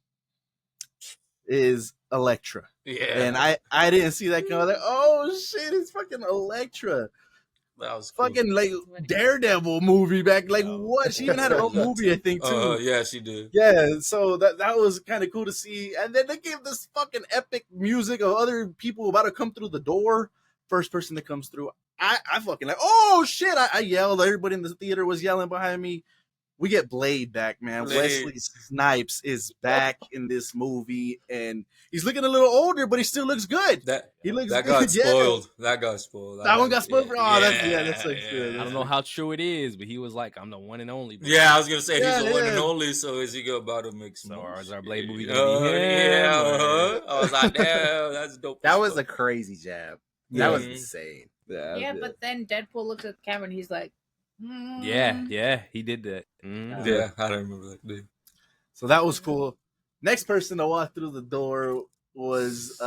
Speaker 1: is Elektra.
Speaker 3: Yeah.
Speaker 1: And I didn't see that coming. Like, oh shit, it's fucking Elektra.
Speaker 3: That was cool.
Speaker 1: Fucking like Daredevil movie back. Like what? She even had her own movie, I think, too.
Speaker 3: Yeah, she did.
Speaker 1: Yeah, so that was kind of cool to see. And then they gave this fucking epic music of other people about to come through the door. First person that comes through. I fucking like, oh shit. I yelled. Everybody in the theater was yelling behind me. We get Blade back, man.
Speaker 3: Blade.
Speaker 1: Wesley Snipes is back in this movie, and he's looking a little older, but he still looks good. He looks
Speaker 3: that
Speaker 1: good.
Speaker 3: got
Speaker 1: Yeah.
Speaker 3: spoiled. That got spoiled.
Speaker 1: That one got spoiled.
Speaker 3: Yeah,
Speaker 1: That's like good.
Speaker 2: I don't know how true it is, but he was like, "I'm the one and only." Bro.
Speaker 3: Yeah, I was gonna say
Speaker 1: Yeah,
Speaker 3: he's the one and
Speaker 1: yeah.
Speaker 3: only. So is he about to make some?
Speaker 2: So is our Blade movie gonna be him?
Speaker 3: Yeah,
Speaker 2: or-
Speaker 3: I was like, damn, that's dope.
Speaker 5: That
Speaker 3: as
Speaker 5: was
Speaker 3: fuck.
Speaker 5: a crazy jab.
Speaker 1: Yeah.
Speaker 5: That was
Speaker 3: Mhm.
Speaker 5: insane.
Speaker 4: Yeah, but then Deadpool looks at the camera and he's like,
Speaker 2: Yeah, he did that. Mhm.
Speaker 3: Yeah, I don't remember that day.
Speaker 1: So that was cool. Next person to walk through the door was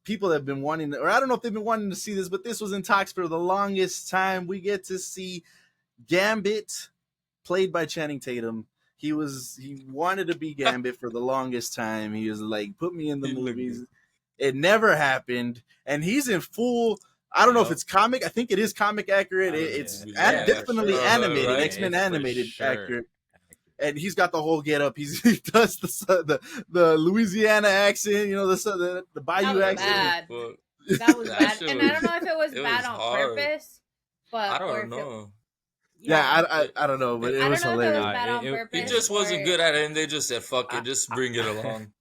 Speaker 1: people that have been wanting to, or I don't know if they've been wanting to see this, but this was in talks for the longest time. We get to see Gambit, played by Channing Tatum. He wanted to be Gambit for the longest time. He was like, put me in the
Speaker 3: He looked
Speaker 1: movies. It never happened. And he's in full, I don't know if it's comic. I think it is comic accurate. It's
Speaker 3: Yeah,
Speaker 1: definitely
Speaker 3: sure.
Speaker 1: animated,
Speaker 3: Right.
Speaker 1: X-Men
Speaker 2: It's for
Speaker 1: animated
Speaker 2: sure.
Speaker 1: accurate. And he's got the whole get up. He does the Louisiana accent, the
Speaker 4: That
Speaker 1: Bayou
Speaker 4: was
Speaker 1: accent.
Speaker 4: bad.
Speaker 3: But
Speaker 4: That was
Speaker 3: That
Speaker 4: bad.
Speaker 3: shit
Speaker 4: And I don't
Speaker 3: was-
Speaker 4: know if it was
Speaker 3: it
Speaker 4: bad
Speaker 3: was
Speaker 4: on
Speaker 3: hard.
Speaker 4: purpose, but
Speaker 3: I
Speaker 4: or
Speaker 3: don't
Speaker 4: if it-
Speaker 3: know.
Speaker 1: Yeah, I don't know, but
Speaker 4: I
Speaker 1: it
Speaker 4: don't
Speaker 1: was
Speaker 4: know if it was
Speaker 1: hilarious.
Speaker 4: bad on
Speaker 2: It-
Speaker 4: purpose.
Speaker 3: He just wasn't
Speaker 4: or-
Speaker 3: good at it, and they just said, "Fuck it, just bring it along."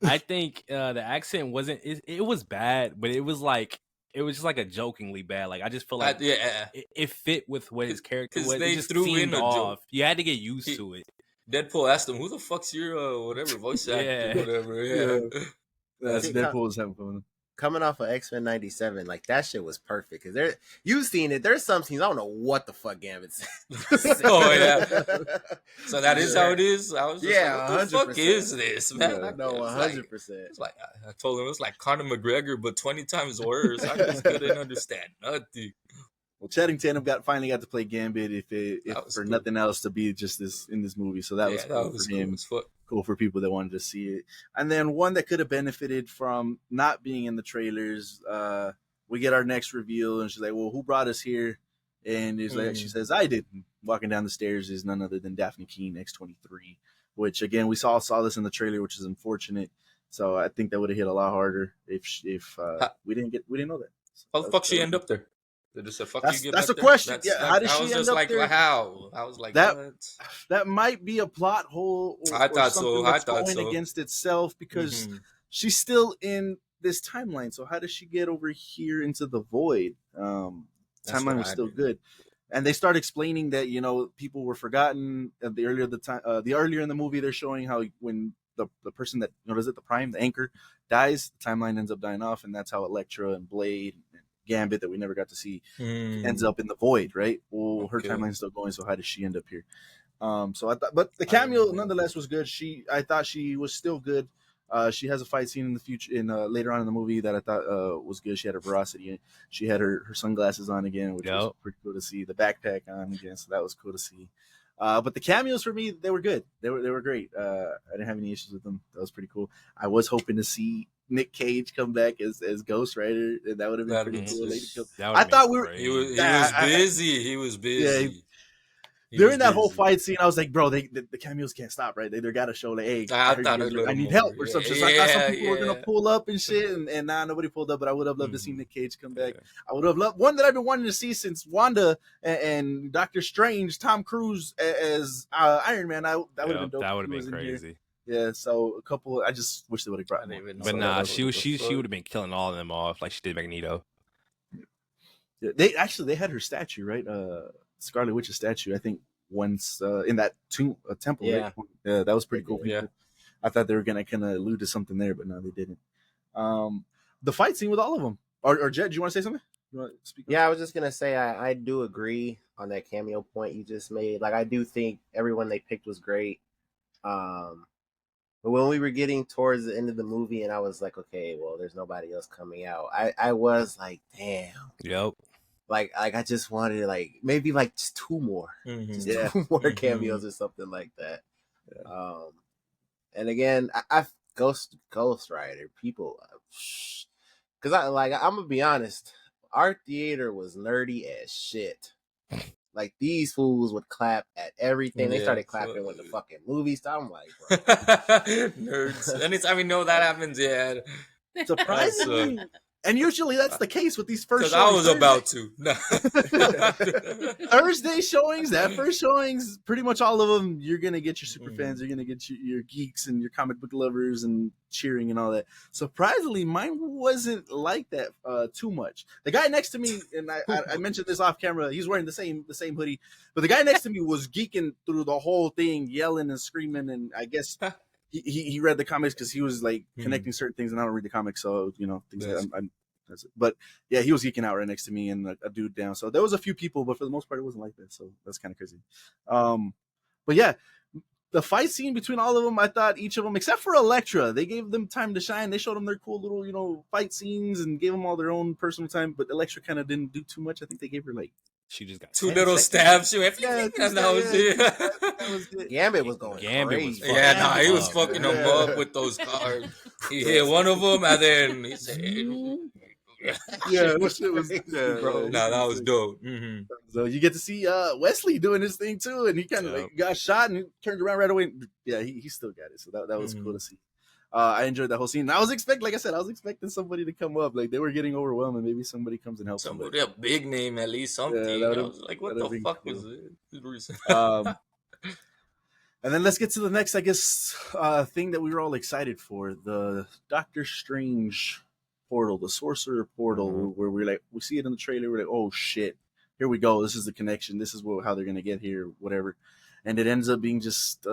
Speaker 2: I think the accent wasn't. It was bad, but it was just like a jokingly bad. Like I just feel like
Speaker 3: Yeah,
Speaker 2: it fit with what his character
Speaker 3: 'Cause
Speaker 2: was.
Speaker 3: they
Speaker 2: It just
Speaker 3: threw
Speaker 2: seemed
Speaker 3: in a
Speaker 2: off.
Speaker 3: joke.
Speaker 2: You had to get used
Speaker 3: He-
Speaker 2: to it.
Speaker 3: Deadpool asked him, "Who the fuck's your whatever voice actor,
Speaker 2: Yeah.
Speaker 3: whatever?" Yeah,
Speaker 1: That's
Speaker 5: See,
Speaker 1: Deadpool was having fun.
Speaker 5: Coming off of X-Men 97, like that shit was perfect. Cause you've seen it. There's some scenes I don't know what the fuck Gambit said.
Speaker 3: Oh, yeah. So that is how it is. I was just
Speaker 5: Yeah,
Speaker 3: like, "What the fuck
Speaker 5: 100%.
Speaker 3: is this, man?"
Speaker 1: Yeah.
Speaker 3: Like,
Speaker 5: No,
Speaker 3: it's like-
Speaker 5: 100%.
Speaker 3: It's like I told him it's like Conor McGregor, but 20 times worse. I just couldn't understand nothing.
Speaker 1: Well, Channing Tatum finally got to play Gambit, if
Speaker 3: That was
Speaker 1: for
Speaker 3: cool.
Speaker 1: nothing else, to be just in this movie. So that was cool for him.
Speaker 3: as fuck.
Speaker 1: Cool for people that wanted to see it. And then one that could have benefited from not being in the trailers. We get our next reveal, and she's like, "Well, who brought us here?" And it's like she says, "I did." Walking down the stairs is none other than Daphne Keene, X-23. Which again, we saw this in the trailer, which is unfortunate. So I think that would have hit a lot harder if we didn't know that. So
Speaker 3: How the
Speaker 1: that
Speaker 3: fuck
Speaker 1: was-
Speaker 3: she end up there? They just said, "Fuck
Speaker 1: That's-
Speaker 3: you." Get
Speaker 1: that's
Speaker 3: back
Speaker 1: the
Speaker 3: there?
Speaker 1: question. Yeah, how did
Speaker 3: I
Speaker 1: she
Speaker 3: was
Speaker 1: end
Speaker 3: just
Speaker 1: up
Speaker 3: like,
Speaker 1: there?
Speaker 3: how? I was like,
Speaker 1: That-
Speaker 3: what?
Speaker 1: That might be a plot hole. Or,
Speaker 3: I thought so.
Speaker 1: something
Speaker 3: I
Speaker 1: that's
Speaker 3: thought
Speaker 1: going
Speaker 3: so.
Speaker 1: against itself because
Speaker 3: Mhm.
Speaker 1: she's still in this timeline. So how does she get over here into the void?
Speaker 3: That's
Speaker 1: Timeline
Speaker 3: what
Speaker 1: was
Speaker 3: I
Speaker 1: still
Speaker 3: did.
Speaker 1: good, and they start explaining that people were forgotten at the earlier in the movie. They're showing how when the person that is it the Prime, the anchor, dies, the timeline ends up dying off, and that's how Elektra and Blade and Gambit that we never got to see ends up in the void, right? Well, her
Speaker 3: Okay.
Speaker 1: timeline's still going, so how does she end up here? So I thought, but the
Speaker 3: I don't
Speaker 1: cameo
Speaker 3: know.
Speaker 1: nonetheless was good. I thought she was still good. She has a fight scene in the future, later on in the movie that I thought was good. She had her veracity. She had her sunglasses on again, which was
Speaker 2: Yep.
Speaker 1: pretty cool to see. The backpack on again, so that was cool to see. But the cameos for me, they were good. They were great. I didn't have any issues with them. That was pretty cool. I was hoping to see Nick Cage come back as Ghost Rider, and that would have been
Speaker 3: That'd
Speaker 1: pretty
Speaker 3: been
Speaker 1: cool.
Speaker 3: sick.
Speaker 1: I thought we were.
Speaker 3: He was
Speaker 1: Yeah,
Speaker 3: busy. He was busy. He
Speaker 1: during
Speaker 3: was
Speaker 1: that whole
Speaker 3: busy.
Speaker 1: fight scene, I was like, bro, the cameos can't stop, right? They got to show, like, hey,
Speaker 3: I
Speaker 1: heard
Speaker 3: thought
Speaker 1: you
Speaker 3: a
Speaker 1: guys
Speaker 3: little
Speaker 1: I need
Speaker 3: more.
Speaker 1: help or something. So I thought some people were
Speaker 3: Yeah.
Speaker 1: gonna pull up and shit, and nah, nobody pulled up. But I would have loved to see Nick Cage come back.
Speaker 2: Yeah.
Speaker 1: I would have loved one that I've been wanting to see since Wanda and Doctor Strange, Tom Cruise as Iron Man. That would have been dope.
Speaker 2: That would have
Speaker 1: He
Speaker 2: been
Speaker 1: was in here.
Speaker 2: crazy.
Speaker 1: Yeah, so a couple. I just wish they would have brought
Speaker 3: I didn't
Speaker 1: more.
Speaker 3: even
Speaker 2: But
Speaker 3: know
Speaker 2: nah,
Speaker 3: that.
Speaker 2: she
Speaker 3: What the fuck?
Speaker 2: would have been killing all of them off like she did Magneto.
Speaker 1: Yeah, they had her statue, right? Scarlet Witch's statue. I think once in that temple.
Speaker 5: Yeah.
Speaker 1: Right? Yeah, that was pretty
Speaker 5: They
Speaker 1: cool.
Speaker 5: did,
Speaker 3: yeah.
Speaker 1: People. I thought they were gonna kind of allude to something there, but no, they didn't. The fight scene with all of them. Or Jed, do you want to say something? You want to speak?
Speaker 5: Yeah, I was just gonna say I do agree on that cameo point you just made. Like I do think everyone they picked was great. But when we were getting towards the end of the movie and I was like, okay, well, there's nobody else coming out. I was like, damn.
Speaker 2: Yep.
Speaker 5: Like I just wanted like maybe like just two more.
Speaker 3: Mhm.
Speaker 5: Just
Speaker 1: Yeah.
Speaker 5: two more
Speaker 3: Mhm.
Speaker 5: cameos or something like that. And again, I Ghost Rider people, because I'm gonna be honest, our theater was nerdy as shit. Like these fools would clap at everything. They
Speaker 3: Yeah,
Speaker 5: started clapping when the fucking movie started. I'm like, bro,
Speaker 3: Nerds. Anytime we know that happens, yeah.
Speaker 1: Surprisingly, and usually that's the case with these first.
Speaker 3: Because I
Speaker 1: showings.
Speaker 3: was about to. No.
Speaker 1: Thursday showings, that first showings, pretty much all of them, you're gonna get your super
Speaker 3: Mhm.
Speaker 1: fans, you're gonna get your geeks and your comic book lovers and cheering and all that. Surprisingly, mine wasn't like that too much. The guy next to me, and I mentioned this off camera, he's wearing the same hoodie, but the guy next to me was geeking through the whole thing, yelling and screaming, and I guess he read the comics because he was like connecting certain things, and I don't read the comics, so things
Speaker 3: Yes.
Speaker 1: that I'm that's it. But yeah, he was geeking out right next to me and a dude down. So there was a few people, but for the most part, it wasn't like that. So that's kind of crazy. But yeah, the fight scene between all of them, I thought each of them, except for Elektra, they gave them time to shine. They showed them their cool little, fight scenes and gave them all their own personal time. But Elektra kind of didn't do too much. I think they gave her like
Speaker 2: She just got
Speaker 3: 2
Speaker 2: 10
Speaker 3: little
Speaker 2: seconds.
Speaker 3: stabs. She went,
Speaker 1: Yeah,
Speaker 3: and that was it.
Speaker 1: that was it.
Speaker 5: Gambit was going
Speaker 2: Gambit was
Speaker 5: crazy.
Speaker 2: fucking
Speaker 3: Yeah, nah, he was
Speaker 2: up,
Speaker 3: fucking them
Speaker 1: Yeah.
Speaker 3: up with those cards. He hit one of them, and then he said,
Speaker 1: Yeah, that shit was
Speaker 5: Bro.
Speaker 3: nah, that was dope. Mm-hmm.
Speaker 1: So you get to see Wesley doing his thing too, and he kind of like got shot and he turned around right away. Yeah, he still got it. So that was cool to see. I enjoyed that whole scene. And I was expecting somebody to come up. Like they were getting overwhelmed, and maybe somebody comes and helps them.
Speaker 3: Somebody a big name, at least something.
Speaker 1: Yeah,
Speaker 3: I
Speaker 1: that would've-
Speaker 3: was like, what
Speaker 1: that'd
Speaker 3: the
Speaker 1: be
Speaker 3: fuck
Speaker 1: cool.
Speaker 3: was it?
Speaker 1: And then let's get to the next, I guess, thing that we were all excited for: the Doctor Strange portal, the Sorcerer portal, where we see it in the trailer. We're like, oh shit, here we go. This is the connection. This is how they're gonna get here, whatever. And it ends up being just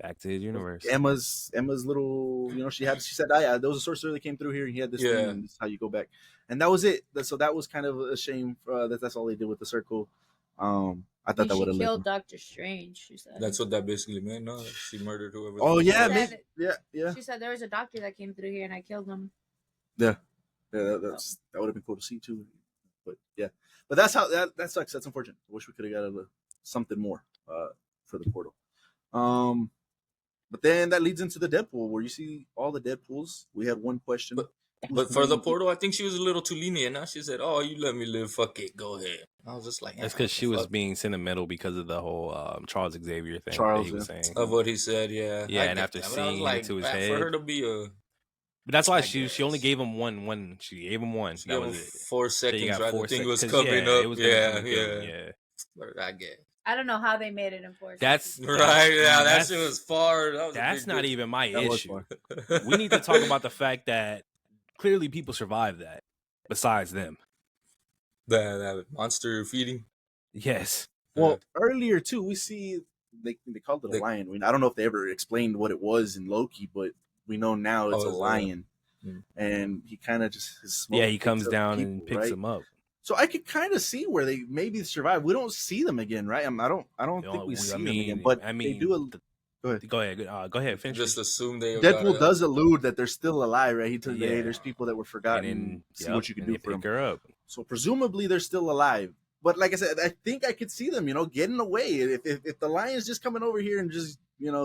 Speaker 2: Back to his universe.
Speaker 1: Emma's little, she said, there was a sorcerer that came through here and he had this thing, and this is how you go back. And that was it. So that was kind of a shame that's all they did with the circle. I thought that would have
Speaker 4: killed Doctor Strange. She said
Speaker 3: That's what that basically meant. No, she murdered whoever.
Speaker 1: Oh yeah,
Speaker 4: She said-
Speaker 1: yeah.
Speaker 4: She said there was a doctor that came through here and I killed him.
Speaker 1: Yeah, that would have been cool to see too. But yeah, but that's how that sucks. That's unfortunate. I wish we could have got something more for the portal. But then that leads into the Deadpool, where you see all the Deadpools. We had one question.
Speaker 3: But for the portal, I think she was a little too lenient. Now she said, "Oh, you let me live. Fuck it, go ahead." I was just like,
Speaker 2: That's because she was being sentimental because of the whole Charles Xavier thing that he was saying.
Speaker 3: Of what he said, yeah.
Speaker 2: Yeah,
Speaker 3: I
Speaker 2: and
Speaker 3: get
Speaker 2: after
Speaker 3: that, but I was
Speaker 2: seeing
Speaker 3: like,
Speaker 2: into his
Speaker 3: for
Speaker 2: head.
Speaker 3: her to be a,
Speaker 2: But that's why
Speaker 3: I
Speaker 2: she only
Speaker 3: guess.
Speaker 2: gave him one. She gave him one.
Speaker 3: she
Speaker 2: That
Speaker 3: gave him
Speaker 2: was it.
Speaker 3: 4
Speaker 2: So you
Speaker 3: seconds,
Speaker 2: got
Speaker 3: right?
Speaker 2: 4
Speaker 3: The thing was
Speaker 2: seconds.
Speaker 3: coming
Speaker 2: Yeah,
Speaker 3: up.
Speaker 2: it was gonna
Speaker 3: Yeah,
Speaker 2: come and kill him, yeah.
Speaker 3: But I get.
Speaker 4: I don't know how they made it in 4
Speaker 2: That's
Speaker 4: seconds.
Speaker 3: Right, yeah, that
Speaker 2: that's-
Speaker 3: shit was far. That was a
Speaker 2: That's
Speaker 3: big
Speaker 2: not
Speaker 3: difference.
Speaker 2: even my
Speaker 1: That was
Speaker 2: issue.
Speaker 1: far.
Speaker 2: We need to talk about the fact that clearly people survived that. Besides them,
Speaker 3: that monster feeding.
Speaker 2: yes.
Speaker 1: Well, earlier too, we see they called it a lion. I don't know if they ever explained what it was in Loki, but we know now it's a lion, and he kind of just his smoke
Speaker 2: He
Speaker 1: picks
Speaker 2: comes
Speaker 1: up
Speaker 2: down
Speaker 1: people,
Speaker 2: and picks
Speaker 1: right?
Speaker 2: them up.
Speaker 1: So I could kind of see where they maybe survive. We don't see them again, right? I don't think we see them again, but they do. Go ahead.
Speaker 2: Go ahead. Finish.
Speaker 3: Just assume they.
Speaker 1: Deadpool does allude that they're still alive, right? He told
Speaker 2: Yeah.
Speaker 1: hey, there's people that were forgotten.
Speaker 2: and then
Speaker 1: See what you can do for
Speaker 2: pick
Speaker 1: them.
Speaker 2: her up.
Speaker 1: So presumably they're still alive. but like I said, I think I could see them, getting away. If the lion's just coming over here and just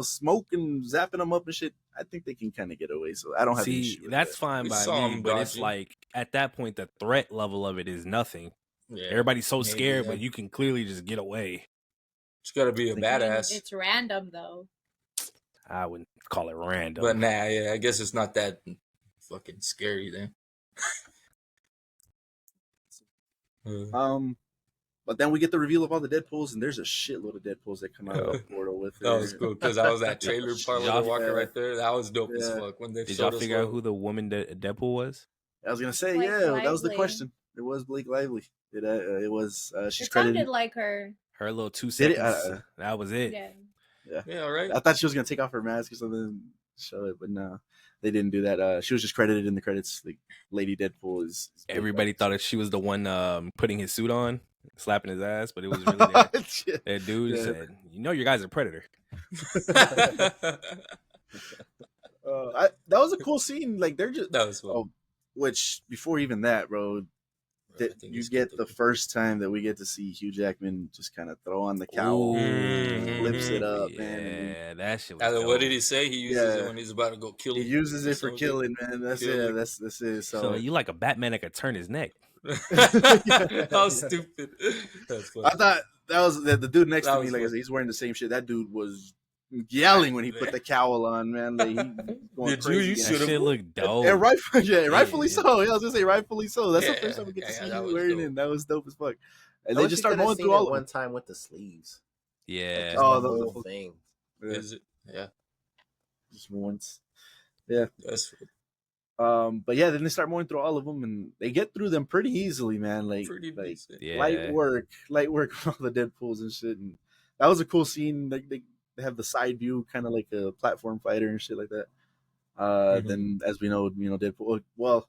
Speaker 1: smoking, zapping them up and shit, I think they can kind of get away. So I don't have an
Speaker 2: See,
Speaker 1: issue with
Speaker 2: that's
Speaker 1: that.
Speaker 2: fine
Speaker 3: We
Speaker 2: by
Speaker 3: saw
Speaker 2: me,
Speaker 3: him
Speaker 2: but it's
Speaker 3: dodging.
Speaker 2: like at that point the threat level of it is nothing.
Speaker 3: Yeah,
Speaker 2: Everybody's so
Speaker 3: maybe,
Speaker 2: scared,
Speaker 3: yeah.
Speaker 2: but you can clearly just get away.
Speaker 3: It's got to be a
Speaker 1: I mean,
Speaker 3: badass.
Speaker 4: It's random though.
Speaker 2: I wouldn't call it random.
Speaker 3: But nah, yeah, I guess it's not that fucking scary then.
Speaker 1: But then we get the reveal of all the Deadpools, and there's a shitload of Deadpools that come out of the portal with her.
Speaker 3: That was cool because I was that trailer part where they're walking
Speaker 1: Yeah.
Speaker 3: right there. That was dope as
Speaker 1: Yeah.
Speaker 3: fuck when they
Speaker 2: Did
Speaker 3: showed
Speaker 2: y'all
Speaker 3: us
Speaker 2: figure out
Speaker 3: what-
Speaker 2: who the woman Deadpool was?
Speaker 1: I was gonna say,
Speaker 4: Blake
Speaker 1: that was the
Speaker 4: Lively.
Speaker 1: question. It was Blake Lively. It was. She's
Speaker 4: It
Speaker 1: credited.
Speaker 4: sounded like her.
Speaker 2: Her little 2
Speaker 1: Did it?
Speaker 2: seconds. That was it.
Speaker 4: Yeah.
Speaker 3: Yeah, all right.
Speaker 1: I thought she was gonna take off her mask or something and show it, but no, they didn't do that. She was just credited in the credits. Like Lady Deadpool is Blake
Speaker 2: Everybody
Speaker 1: Lively.
Speaker 2: thought that she was the one putting his suit on, slapping his ass, but it was really that,
Speaker 1: Shit.
Speaker 2: that dude
Speaker 1: Yeah.
Speaker 2: said, your guy's a predator.
Speaker 1: That was a cool scene. Like they're just.
Speaker 3: That was fun.
Speaker 1: Oh, which before even that, bro,
Speaker 3: I
Speaker 1: that
Speaker 3: think
Speaker 1: you
Speaker 3: it's
Speaker 1: get
Speaker 3: good
Speaker 1: the
Speaker 3: to-
Speaker 1: first time that we get to see Hugh Jackman just kind of throw on the cowl,
Speaker 3: Mhm.
Speaker 1: flips it up,
Speaker 2: Yeah,
Speaker 1: man.
Speaker 2: that shit was
Speaker 3: And then what
Speaker 2: dope.
Speaker 3: did he say? He uses it
Speaker 1: Yeah.
Speaker 3: when he's about to go kill.
Speaker 1: He uses it for
Speaker 3: somebody.
Speaker 1: killing, man. That's
Speaker 3: Killing.
Speaker 1: it. That's it.
Speaker 2: So
Speaker 1: So
Speaker 2: you like a Batman that could turn his neck.
Speaker 3: How stupid. That's funny.
Speaker 1: I thought that was the dude next
Speaker 3: That
Speaker 1: to me.
Speaker 3: was
Speaker 1: Like I
Speaker 3: fun.
Speaker 1: said, he's wearing the same shit. That dude was yelling when he put the cowl on, man. Like, he going
Speaker 3: Did you?
Speaker 1: crazy.
Speaker 3: You
Speaker 1: again.
Speaker 2: That
Speaker 3: should've-
Speaker 2: shit looked dope.
Speaker 1: And rightfully
Speaker 2: Yeah.
Speaker 1: so. Yeah, I was gonna say rightfully so. That's the
Speaker 3: Yeah,
Speaker 1: first time we get to
Speaker 3: yeah,
Speaker 1: see
Speaker 3: that
Speaker 1: you
Speaker 3: was
Speaker 1: wearing
Speaker 3: dope.
Speaker 1: it. That was dope as fuck. And
Speaker 5: I
Speaker 1: they
Speaker 5: wish
Speaker 1: just
Speaker 5: you
Speaker 1: start
Speaker 5: could have
Speaker 1: going
Speaker 5: seen
Speaker 1: through
Speaker 5: it
Speaker 1: all of
Speaker 5: one
Speaker 1: them.
Speaker 5: time with the sleeves.
Speaker 2: Yeah.
Speaker 5: Just
Speaker 1: Oh,
Speaker 5: the
Speaker 1: the-
Speaker 5: whole thing.
Speaker 1: Yeah,
Speaker 3: Is it? Yeah,
Speaker 1: just once.
Speaker 3: that's
Speaker 1: But yeah, then they start going through all of them, and they get through them pretty easily, man. Like
Speaker 3: decent.
Speaker 2: Yeah.
Speaker 1: light work with all the Deadpools and shit. And that was a cool scene. Like they have the side view, kind of like a platform fighter and shit like that.
Speaker 3: Mhm.
Speaker 1: Then, as we know, Deadpool. Well,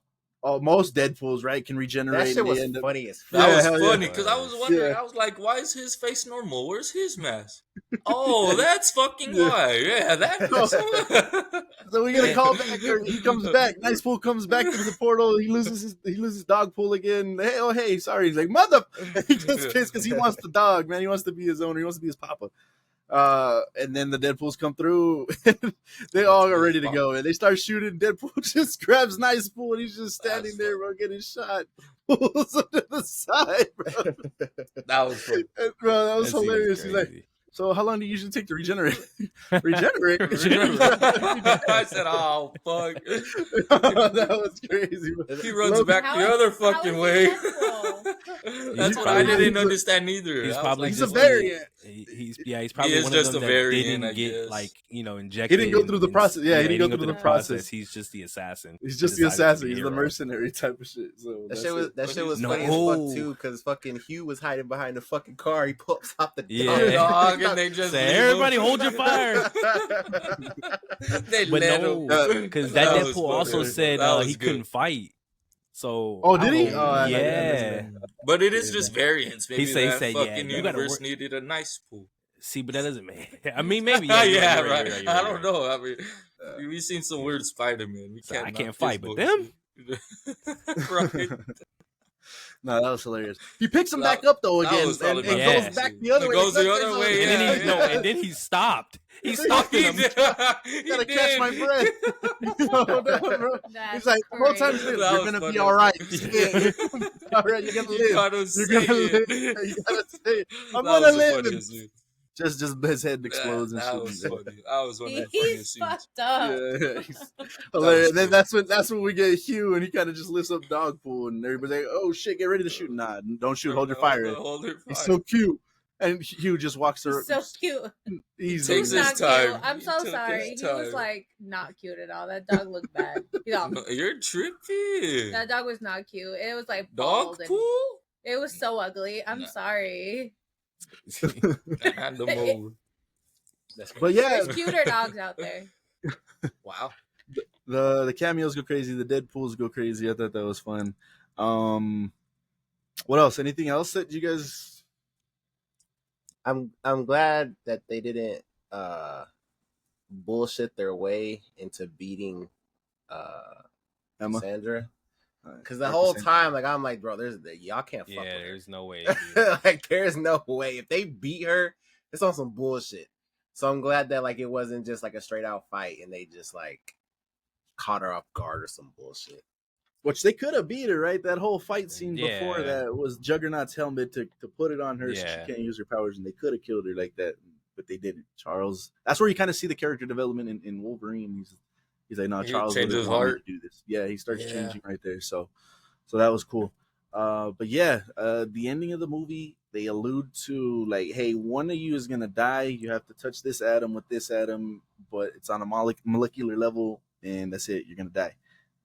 Speaker 1: most Deadpools, right, can regenerate.
Speaker 5: That shit
Speaker 1: and they
Speaker 5: was
Speaker 1: end up-
Speaker 5: funny as
Speaker 3: That
Speaker 1: Yeah,
Speaker 3: was
Speaker 1: hell yeah.
Speaker 3: funny because I was wondering.
Speaker 1: Yeah.
Speaker 3: I was like, "Why is his face normal? Where's his mask?" Oh, that's fucking
Speaker 1: Yeah.
Speaker 3: why. Yeah, that.
Speaker 1: So we get a call back. Or he comes back. Nice Pool comes back through the portal. He loses dog pool again. Hey, sorry. He's like mother. He gets pissed because he wants the dog, man. He wants to be his owner. He wants to be his papa. And then the Deadpools come through. They all are ready to go, and they start shooting. Deadpool just grabs Nice Pool, and he's just standing there, bro, getting shot. Pulls him to the side, bro.
Speaker 3: That was fun.
Speaker 1: And, bro, that was
Speaker 2: That scene
Speaker 1: hilarious. He's like,
Speaker 2: crazy.
Speaker 1: so how long do you usually take to regenerate? Regenerate?
Speaker 3: I said, "Oh fuck."
Speaker 1: That was crazy. Bro.
Speaker 3: He runs
Speaker 1: Logan-
Speaker 3: back
Speaker 4: How
Speaker 3: the
Speaker 4: is-
Speaker 3: other
Speaker 4: how
Speaker 3: fucking
Speaker 4: is
Speaker 3: way.
Speaker 4: he Deadpool?
Speaker 3: That's
Speaker 2: He's
Speaker 3: what I
Speaker 2: probably-
Speaker 3: didn't understand either.
Speaker 2: He's
Speaker 3: I was
Speaker 2: probably
Speaker 3: like,
Speaker 1: He's a
Speaker 2: just
Speaker 1: variant.
Speaker 2: He's probably
Speaker 3: is
Speaker 2: one
Speaker 3: just
Speaker 2: of them
Speaker 3: a
Speaker 2: that
Speaker 3: variant, I
Speaker 2: didn't get
Speaker 3: guess.
Speaker 2: like injected.
Speaker 1: He didn't go through the
Speaker 2: and-
Speaker 1: process. Yeah, he didn't go through the process.
Speaker 2: He's just the assassin.
Speaker 1: He's
Speaker 2: He
Speaker 1: just the
Speaker 2: decided to
Speaker 1: assassin.
Speaker 2: be a
Speaker 1: He's the
Speaker 2: hero.
Speaker 1: mercenary type of shit. So
Speaker 5: That shit was
Speaker 3: But
Speaker 5: funny as
Speaker 2: No.
Speaker 5: fuck too, because fucking Hugh was hiding behind the fucking car. He pops out the
Speaker 2: Yeah.
Speaker 3: dog, and they just
Speaker 2: Say,
Speaker 3: leave
Speaker 2: everybody
Speaker 3: him.
Speaker 2: hold your fire.
Speaker 3: They
Speaker 2: But
Speaker 3: let
Speaker 2: no,
Speaker 3: him.
Speaker 2: because
Speaker 3: That
Speaker 2: that
Speaker 3: was
Speaker 2: Deadpool
Speaker 3: funny.
Speaker 2: also said
Speaker 3: That was
Speaker 2: he
Speaker 3: good.
Speaker 2: couldn't fight. So
Speaker 1: Oh, did he?
Speaker 2: I don't-
Speaker 1: Oh, I didn't
Speaker 2: yeah.
Speaker 1: understand.
Speaker 3: But it is just variants. Maybe
Speaker 2: He
Speaker 3: that
Speaker 2: said, yeah,
Speaker 3: fucking
Speaker 2: you gotta
Speaker 3: universe
Speaker 2: work-
Speaker 3: needed a nice pool.
Speaker 2: See, but that doesn't mean. I mean, maybe.
Speaker 3: Yeah,
Speaker 2: Yeah, you're
Speaker 3: right.
Speaker 2: you're you're
Speaker 3: I
Speaker 2: you're
Speaker 3: don't know. I mean, we've seen some weird Spider-Man. We
Speaker 2: So
Speaker 3: can't.
Speaker 2: I
Speaker 3: knock
Speaker 2: can't
Speaker 3: his
Speaker 2: fight, but
Speaker 3: bullshit. Right.
Speaker 1: No, that was hilarious. He picks him
Speaker 3: That-
Speaker 1: back up though
Speaker 3: that
Speaker 1: again,
Speaker 3: was
Speaker 1: and,
Speaker 3: probably
Speaker 1: and
Speaker 2: my
Speaker 1: goes
Speaker 2: favorite
Speaker 1: back
Speaker 3: scene.
Speaker 1: the other
Speaker 3: He
Speaker 1: way.
Speaker 3: goes the
Speaker 1: Like,
Speaker 3: other way,
Speaker 2: And
Speaker 3: yeah.
Speaker 2: then he no, and then he stopped. He
Speaker 1: He
Speaker 2: stopped
Speaker 3: He
Speaker 2: him.
Speaker 3: did.
Speaker 1: Gotta catch my breath. No, no, bro.
Speaker 4: That's
Speaker 1: He's like, the whole time he's
Speaker 4: crazy.
Speaker 1: like,
Speaker 3: That
Speaker 1: you're
Speaker 3: was
Speaker 1: gonna
Speaker 3: funny.
Speaker 1: be all right. All right, you're gonna
Speaker 3: You
Speaker 1: live.
Speaker 3: gotta
Speaker 1: You're
Speaker 3: say
Speaker 1: gonna live.
Speaker 3: it.
Speaker 1: You gotta say it. I'm
Speaker 3: That
Speaker 1: gonna
Speaker 3: was the
Speaker 1: live.
Speaker 3: funniest scene.
Speaker 1: Just his head explodes
Speaker 3: That
Speaker 1: and
Speaker 3: was
Speaker 1: shit.
Speaker 3: funny. That was one of the
Speaker 4: He's
Speaker 3: funniest scenes.
Speaker 4: fucked up.
Speaker 1: Yeah, he's hilarious. And then
Speaker 3: cool.
Speaker 1: that's when we get Hugh, and he kind of just lifts up Dogpool, and everybody's like, "Oh shit, get ready to shoot!" Nah, don't shoot. Hold your fire.
Speaker 3: Hold your
Speaker 1: He's
Speaker 3: fire.
Speaker 1: so cute, and Hugh just walks her.
Speaker 4: He's so cute.
Speaker 1: easily.
Speaker 3: Takes
Speaker 4: He's
Speaker 3: his
Speaker 4: not
Speaker 3: time.
Speaker 4: cute. I'm
Speaker 3: He
Speaker 4: so
Speaker 3: took
Speaker 4: sorry.
Speaker 3: his
Speaker 4: He was
Speaker 3: time.
Speaker 4: like not cute at all. That dog looked bad. He's all,
Speaker 3: No, you're trippy.
Speaker 4: that dog was not cute. It was like
Speaker 3: Dog
Speaker 4: bald and
Speaker 3: pool?
Speaker 4: it was so ugly. I'm
Speaker 3: Nah.
Speaker 4: sorry.
Speaker 3: And the mode.
Speaker 1: But yeah,
Speaker 4: There's cuter dogs out there.
Speaker 3: Wow.
Speaker 1: the cameos go crazy. The Deadpools go crazy. I thought that was fun. What else? Anything else that you guys?
Speaker 5: I'm glad that they didn't bullshit their way into beating
Speaker 1: Emma?
Speaker 5: Sandra. Because the whole time, like, I'm like, bro, y'all can't fuck with her.
Speaker 2: there's no way.
Speaker 5: Like, there's no way. If they beat her, it's on some bullshit. So I'm glad that, like, it wasn't just like a straight out fight and they just like caught her off guard or some bullshit.
Speaker 1: Which they could have beat her, right? That whole fight scene
Speaker 2: Yeah.
Speaker 1: before that was Juggernaut's helmet to put it on her so
Speaker 2: Yeah.
Speaker 1: she can't use her powers, and they could have killed her like that, but they didn't. Charles, that's where you kind of see the character development in Wolverine. He's like, no,
Speaker 3: He
Speaker 1: Charles
Speaker 3: changed
Speaker 1: really
Speaker 3: his
Speaker 1: wanted me
Speaker 3: heart.
Speaker 1: to do this. Yeah, he starts
Speaker 3: Yeah.
Speaker 1: changing right there. So that was cool. But yeah, the ending of the movie, they allude to like, hey, one of you is gonna die. You have to touch this atom with this atom, but it's on a molecular level, and that's it. You're gonna die.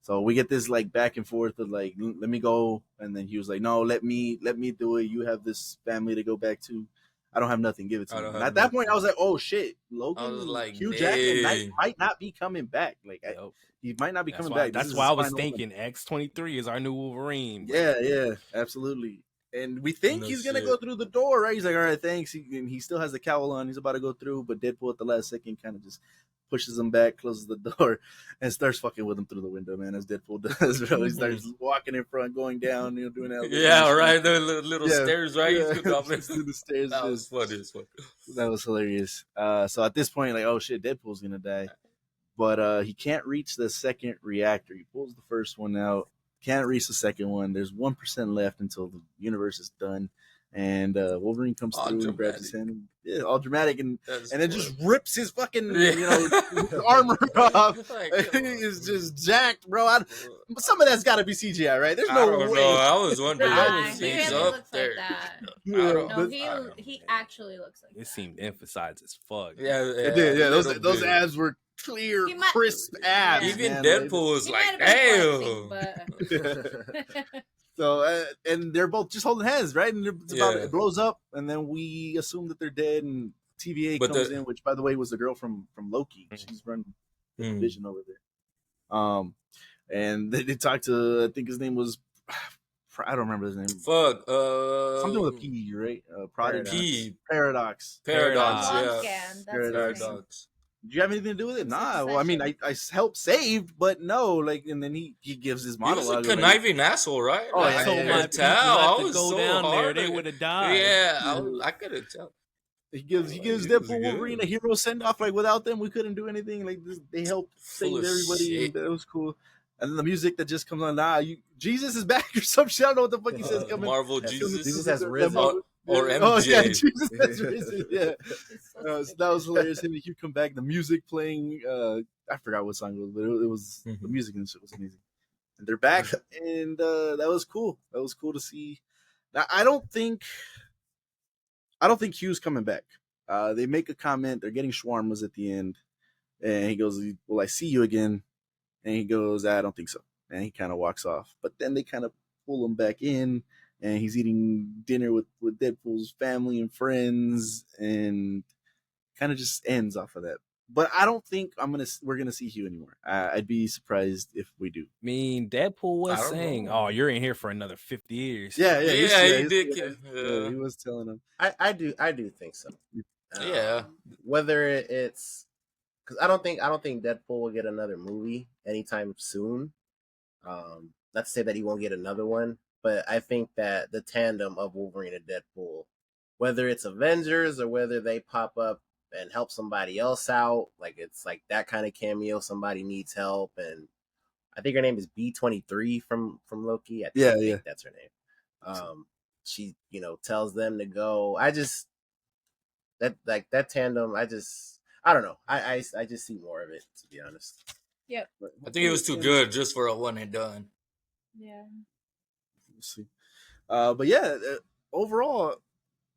Speaker 1: So we get this like back and forth of like, let me go, and then he was like, no, let me do it. You have this family to go back to. I don't have nothing. Give it to me. And at that point, I was like, oh shit, Logan,
Speaker 3: was like,
Speaker 1: Hugh Jackman
Speaker 3: dang.
Speaker 1: might not be coming back. Like he might not be coming back.
Speaker 2: That's why I was thinking X-23 is our new Wolverine.
Speaker 1: Yeah, absolutely. And we think he's gonna go through the door, right? He's like, all right, thanks. And he still has the cowl on. He's about to go through, but Deadpool at the last second kind of just pushes him back, closes the door, and starts fucking with him through the window, man, as Deadpool does. Bro. He starts walking in front, going down, doing that.
Speaker 3: Yeah, right. The little stairs, right?
Speaker 1: Yeah.
Speaker 3: Through
Speaker 1: the stairs.
Speaker 3: That was funny as fuck.
Speaker 1: That was hilarious. So at this point, like, oh shit, Deadpool's gonna die. But he can't reach the second reactor. He pulls the first one out, can't reach the second one. There's 1% left until the universe is done. And Wolverine comes through and grabs his hand. Yeah, all dramatic, and then just rips his fucking armor off. He's just jacked, bro. Some of that's got to be CGI, right? There's no way.
Speaker 3: I was wondering.
Speaker 4: He really looks like that. No, he actually looks like that.
Speaker 2: It seemed emphasized as fuck.
Speaker 3: Yeah,
Speaker 1: it did. Yeah, those abs were clear, crisp abs.
Speaker 3: Even
Speaker 1: man.
Speaker 3: Deadpool was like, damn.
Speaker 1: So and they're both just holding hands, right? And it blows up, and then we assume that they're dead. And TVA comes in, which, by the way, was the girl from Loki. She's running Vision over there. And they talked to, I think his name was, I don't remember his name.
Speaker 3: Fuck.
Speaker 1: Something with a P, right? Paradox.
Speaker 3: Yeah.
Speaker 1: Paradox. Did you have anything to do with it? Nah. Well, I mean, I helped save, but no. Like, and then he gives his monologue.
Speaker 3: He was a conniving asshole, right?
Speaker 1: Oh, yeah.
Speaker 2: I could tell. I was go so down hard. There, they would have died.
Speaker 3: Yeah, I couldn't tell.
Speaker 1: He gives Deadpool Wolverine a hero send off. Like, without them, we couldn't do anything. Like, they helped save everybody. And that was cool. And then the music that just comes on, Jesus is back or some shit. I don't know what the fuck he says coming.
Speaker 3: Marvel Jesus.
Speaker 5: Jesus has risen.
Speaker 3: Or MJ.
Speaker 1: Oh, yeah, Jesus has risen. Yeah. That was hilarious. Him and Hugh come back, the music playing. I forgot what song it was, but it was the music and shit was amazing. And they're back, and that was cool. That was cool to see. Now, I don't think Hugh's coming back. They make a comment. They're getting shawarmas at the end, and he goes, "Will I see you again?" And he goes, "I don't think so." And he kind of walks off. But then they kind of pull him back in, and he's eating dinner with Deadpool's family and friends, and kind of just ends off of that. But I don't think we're gonna see Hugh anymore. I'd be surprised if we do.
Speaker 2: I mean, Deadpool was saying, "Oh, you're in here for another 50 years."
Speaker 1: Yeah,
Speaker 3: he did.
Speaker 1: Yeah, he was telling him.
Speaker 5: I do think so.
Speaker 3: Yeah.
Speaker 5: Whether it's because I don't think Deadpool will get another movie anytime soon. Not to say that he won't get another one, but I think that the tandem of Wolverine and Deadpool, whether it's Avengers or whether they pop up and help somebody else out, like it's like that kind of cameo, somebody needs help, and I think her name is B23 from Loki. I think that's her name. She tells them to go. I just that tandem. I don't know. I just see more of it, to be honest.
Speaker 4: Yep.
Speaker 3: I think it was too good just for a one and done.
Speaker 4: Yeah.
Speaker 1: We'll see. But yeah, overall,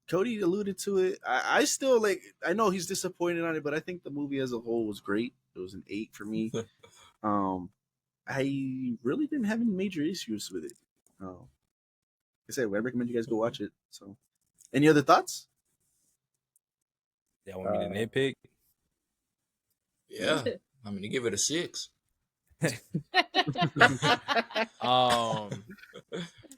Speaker 1: Cody alluded to it. I still I know he's disappointed on it, but I think the movie as a whole was great. It was an 8 for me. I really didn't have any major issues with it. Like I said, I recommend you guys go watch it. So, any other thoughts?
Speaker 2: Y'all want me to nitpick?
Speaker 3: Yeah. I'm gonna give it a 6.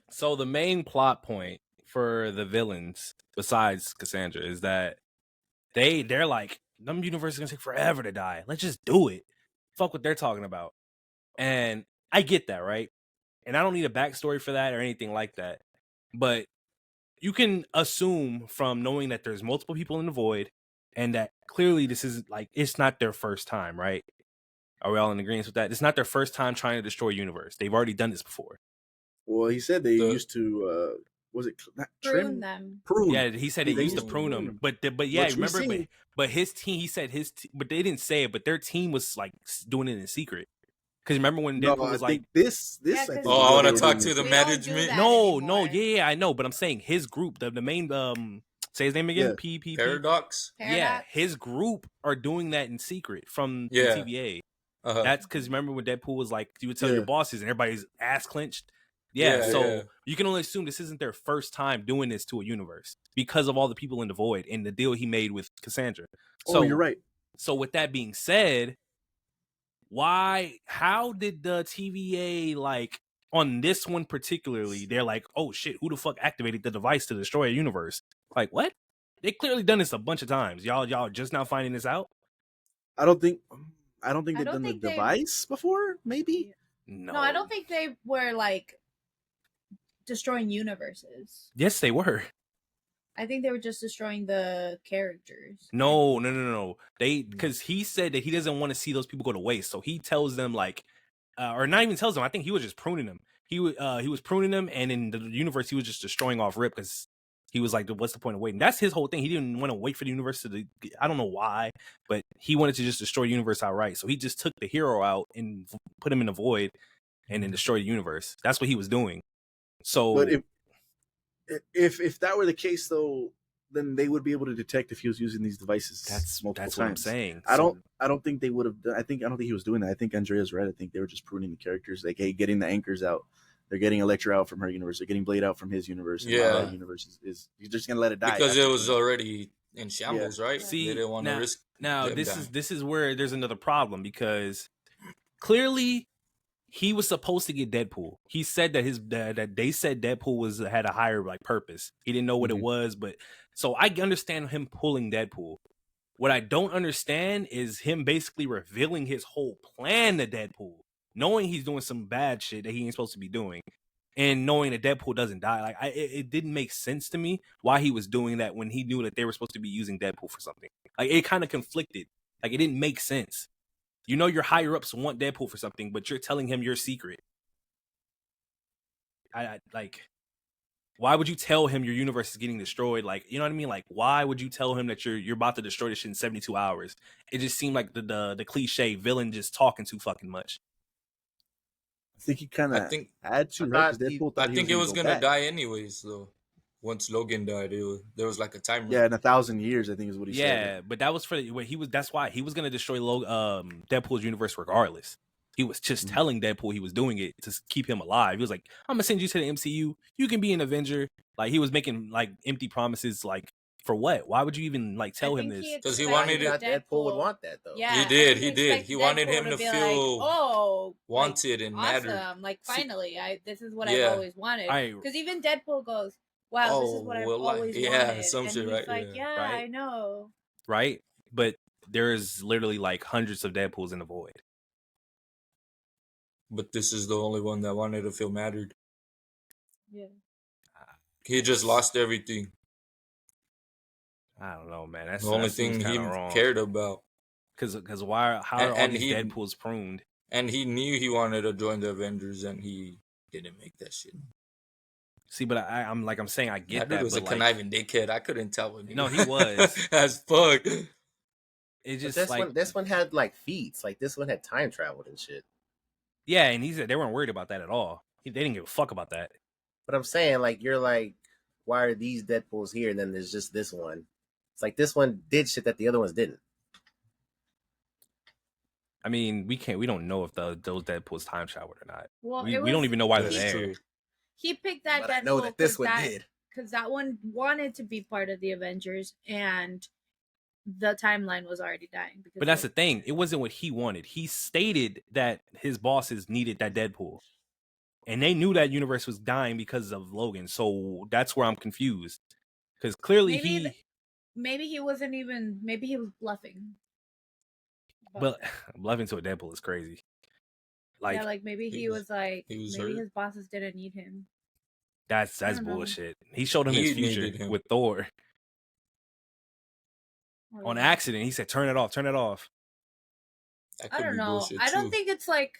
Speaker 2: So the main plot point for the villains, besides Cassandra, is that they're like, them universe is gonna take forever to die. Let's just do it. Fuck what they're talking about. And I get that, right? and I don't need a backstory for that or anything like that, but you can assume from knowing that there's multiple people in the void and that clearly this is like, it's not their first time, right? Are we all in agreement with that? It's not their first time trying to destroy universe. They've already done this before.
Speaker 1: Well, he said they
Speaker 3: The-
Speaker 1: used to. Was it not
Speaker 4: Prune
Speaker 1: trim?
Speaker 4: them.
Speaker 1: Prune.
Speaker 2: Yeah, he said they
Speaker 1: They
Speaker 2: used to
Speaker 3: used to
Speaker 2: prune
Speaker 1: prune
Speaker 2: them,
Speaker 1: them.
Speaker 2: but yeah,
Speaker 1: Which we
Speaker 2: remember,
Speaker 1: seen.
Speaker 2: but his team, he said but they didn't say it, but their team was like doing it in secret. Because remember when
Speaker 1: No,
Speaker 2: Deadpool
Speaker 1: I
Speaker 2: was like,
Speaker 1: think this.
Speaker 4: Yeah,
Speaker 1: I
Speaker 4: 'cause
Speaker 1: think
Speaker 3: Oh,
Speaker 1: is
Speaker 3: I
Speaker 1: what
Speaker 3: want
Speaker 1: they
Speaker 3: to
Speaker 1: were
Speaker 3: talk
Speaker 1: doing.
Speaker 3: to the
Speaker 4: We don't do
Speaker 3: management.
Speaker 4: that.
Speaker 2: no,
Speaker 4: anymore.
Speaker 2: yeah, I know, but I'm saying his group, the main, say his name again,
Speaker 1: Yeah.
Speaker 2: PPP.
Speaker 3: Paradox.
Speaker 2: Yeah,
Speaker 4: Paradox.
Speaker 2: his group are doing that in secret from the
Speaker 3: Yeah.
Speaker 2: TVA.
Speaker 3: Uh-huh.
Speaker 2: That's because remember when Deadpool was like, you would tell your
Speaker 1: Yeah.
Speaker 2: bosses and everybody's ass clenched. Yeah,
Speaker 3: Yeah,
Speaker 2: so
Speaker 3: yeah.
Speaker 2: you can only assume this isn't their first time doing this to a universe because of all the people in the void and the deal he made with Cassandra. So
Speaker 1: Oh, you're right.
Speaker 2: So with that being said, how did the TVA, like, on this one particularly, they're like, oh shit, who the fuck activated the device to destroy a universe? Like, what? They clearly done this a bunch of times. Y'all just now finding this out?
Speaker 1: I don't think
Speaker 4: I
Speaker 1: they've
Speaker 4: don't
Speaker 1: done the
Speaker 4: think they've-
Speaker 1: device before. Maybe.
Speaker 2: No.
Speaker 4: No, I don't think they were like destroying universes.
Speaker 2: Yes, they were.
Speaker 4: I think they were just destroying the characters.
Speaker 2: No. Because he said that he doesn't want to see those people go to waste. So he tells them, like, or not even tells them. I think he was just pruning them. He was pruning them, and in the universe, he was just destroying off rip because he was like, "What's the point of waiting?" That's his whole thing. He didn't want to wait for the universe to. I don't know why, but he wanted to just destroy the universe outright. So he just took the hero out and put him in the void, and then destroy the universe. That's what he was doing. So,
Speaker 1: But if that were the case, though, then they would be able to detect if he was using these devices multiple
Speaker 2: that's
Speaker 1: times.
Speaker 2: what I'm saying.
Speaker 1: I don't think they would have. I don't think he was doing that. I think Andrea's right. I think they were just pruning the characters, like, hey, getting the anchors out. They're getting Elektra out from her universe. They're getting Blade out from his universe. And
Speaker 3: Yeah.
Speaker 1: that universe is you're just gonna let it die
Speaker 3: Because
Speaker 1: after
Speaker 3: it was
Speaker 1: that.
Speaker 3: already in shambles, right?
Speaker 2: See,
Speaker 3: they didn't want to risk.
Speaker 2: Now
Speaker 3: them dying.
Speaker 2: this is where there's another problem because clearly he was supposed to get Deadpool. He said that that they said Deadpool had a higher, like, purpose. He didn't know what it was, but so I understand him pulling Deadpool. What I don't understand is him basically revealing his whole plan to Deadpool, knowing he's doing some bad shit that he ain't supposed to be doing, and knowing that Deadpool doesn't die. Like, it didn't make sense to me why he was doing that when he knew that they were supposed to be using Deadpool for something. Like, it kind of conflicted. Like, it didn't make sense. You know, your higher ups want Deadpool for something, but you're telling him your secret. I like, why would you tell him your universe is getting destroyed? Like, you know what I mean? Like, why would you tell him that you're about to destroy this shit in 72 hours? It just seemed like the cliche villain just talking too fucking much.
Speaker 1: I think he kind
Speaker 3: I
Speaker 1: of
Speaker 3: think
Speaker 1: had to,
Speaker 5: I
Speaker 1: right?
Speaker 5: thought
Speaker 1: Because Deadpool thought
Speaker 3: I think it was
Speaker 1: go
Speaker 3: gonna
Speaker 1: back.
Speaker 3: die anyways, though. Once Logan died, there was like a timer.
Speaker 1: Yeah, in 1,000 years, I think is what he said.
Speaker 2: Yeah, but that was for what he was. That's why he was gonna destroy Deadpool's universe regardless. He was just telling Deadpool he was doing it to keep him alive. He was like, "I'm gonna send you to the MCU. You can be an Avenger." Like, he was making, like, empty promises. Like, for what? Why would you even, like, tell him this?
Speaker 3: Because he
Speaker 5: I
Speaker 3: wanted
Speaker 5: thought
Speaker 3: it.
Speaker 5: Deadpool would want that though.
Speaker 4: Yeah,
Speaker 3: He
Speaker 4: I
Speaker 3: did,
Speaker 4: think
Speaker 3: he did.
Speaker 4: expect
Speaker 3: He wanted
Speaker 4: Deadpool
Speaker 3: him to
Speaker 4: be
Speaker 3: feel
Speaker 4: like, oh,
Speaker 3: wanted and mattered.
Speaker 4: awesome! Like,
Speaker 2: See-
Speaker 4: finally, this is what
Speaker 3: Yeah.
Speaker 4: I've always wanted.
Speaker 2: I-
Speaker 4: Because even Deadpool goes, "Wow, this is what I've
Speaker 3: well,
Speaker 4: always
Speaker 3: yeah,
Speaker 4: wanted."
Speaker 3: some
Speaker 4: and
Speaker 3: shit,
Speaker 4: he's
Speaker 3: right?
Speaker 4: like,
Speaker 3: Yeah.
Speaker 4: "Yeah,
Speaker 2: Right.
Speaker 4: I know."
Speaker 2: Right? But there is literally like hundreds of Deadpools in the void.
Speaker 3: But this is the only one that wanted to feel mattered.
Speaker 4: Yeah.
Speaker 3: He just lost everything.
Speaker 2: I don't know, man. That's
Speaker 3: The only
Speaker 2: that seems
Speaker 3: thing he
Speaker 2: kinda wrong.
Speaker 3: cared about.
Speaker 2: Because how are all
Speaker 3: And
Speaker 2: these
Speaker 3: he-
Speaker 2: Deadpools pruned?
Speaker 3: And he knew he wanted to join the Avengers, and he didn't make that shit.
Speaker 2: See, but I'm saying I get
Speaker 3: That
Speaker 2: that,
Speaker 3: dude was a
Speaker 2: but, like,
Speaker 3: conniving dickhead. I couldn't tell when
Speaker 2: No, he was.
Speaker 3: as fuck.
Speaker 2: it
Speaker 5: But
Speaker 2: just
Speaker 5: this
Speaker 2: like
Speaker 5: one had like feats. Like this one had time traveled and shit.
Speaker 2: yeah, and he said they weren't worried about that at all. They didn't give a fuck about that.
Speaker 5: But I'm saying, like, you're like, why are these Deadpools here? And then there's just this one. It's like this one did shit that the other ones didn't.
Speaker 2: I mean, we don't know if those Deadpools time traveled or not.
Speaker 4: Well,
Speaker 2: We don't even know why they're
Speaker 3: That's
Speaker 2: there.
Speaker 3: true.
Speaker 4: He picked that
Speaker 5: But
Speaker 4: Deadpool
Speaker 5: I know that this one
Speaker 4: 'cause
Speaker 5: did.
Speaker 4: because that one wanted to be part of the Avengers, and the timeline was already dying. Because
Speaker 2: But that's the thing. It wasn't what he wanted. He stated that his bosses needed that Deadpool. And they knew that universe was dying because of Logan. So that's where I'm confused. Because clearly
Speaker 4: maybe he wasn't even. Maybe he was bluffing.
Speaker 2: But bluffing to a Deadpool is crazy. Like
Speaker 4: yeah, like maybe
Speaker 3: he
Speaker 4: he
Speaker 3: was-
Speaker 4: was like
Speaker 3: he was
Speaker 4: maybe
Speaker 3: hurt.
Speaker 4: his bosses didn't need him.
Speaker 2: that's
Speaker 4: I don't know.
Speaker 2: bullshit. He showed him his
Speaker 3: He
Speaker 2: future
Speaker 3: needed him.
Speaker 2: with Thor
Speaker 4: Oh,
Speaker 2: on
Speaker 4: yeah.
Speaker 2: accident. He said, "Turn it off, turn it off."
Speaker 3: That
Speaker 4: I
Speaker 3: could
Speaker 4: don't
Speaker 3: be
Speaker 4: know.
Speaker 3: bullshit
Speaker 4: I don't
Speaker 3: too.
Speaker 4: think it's like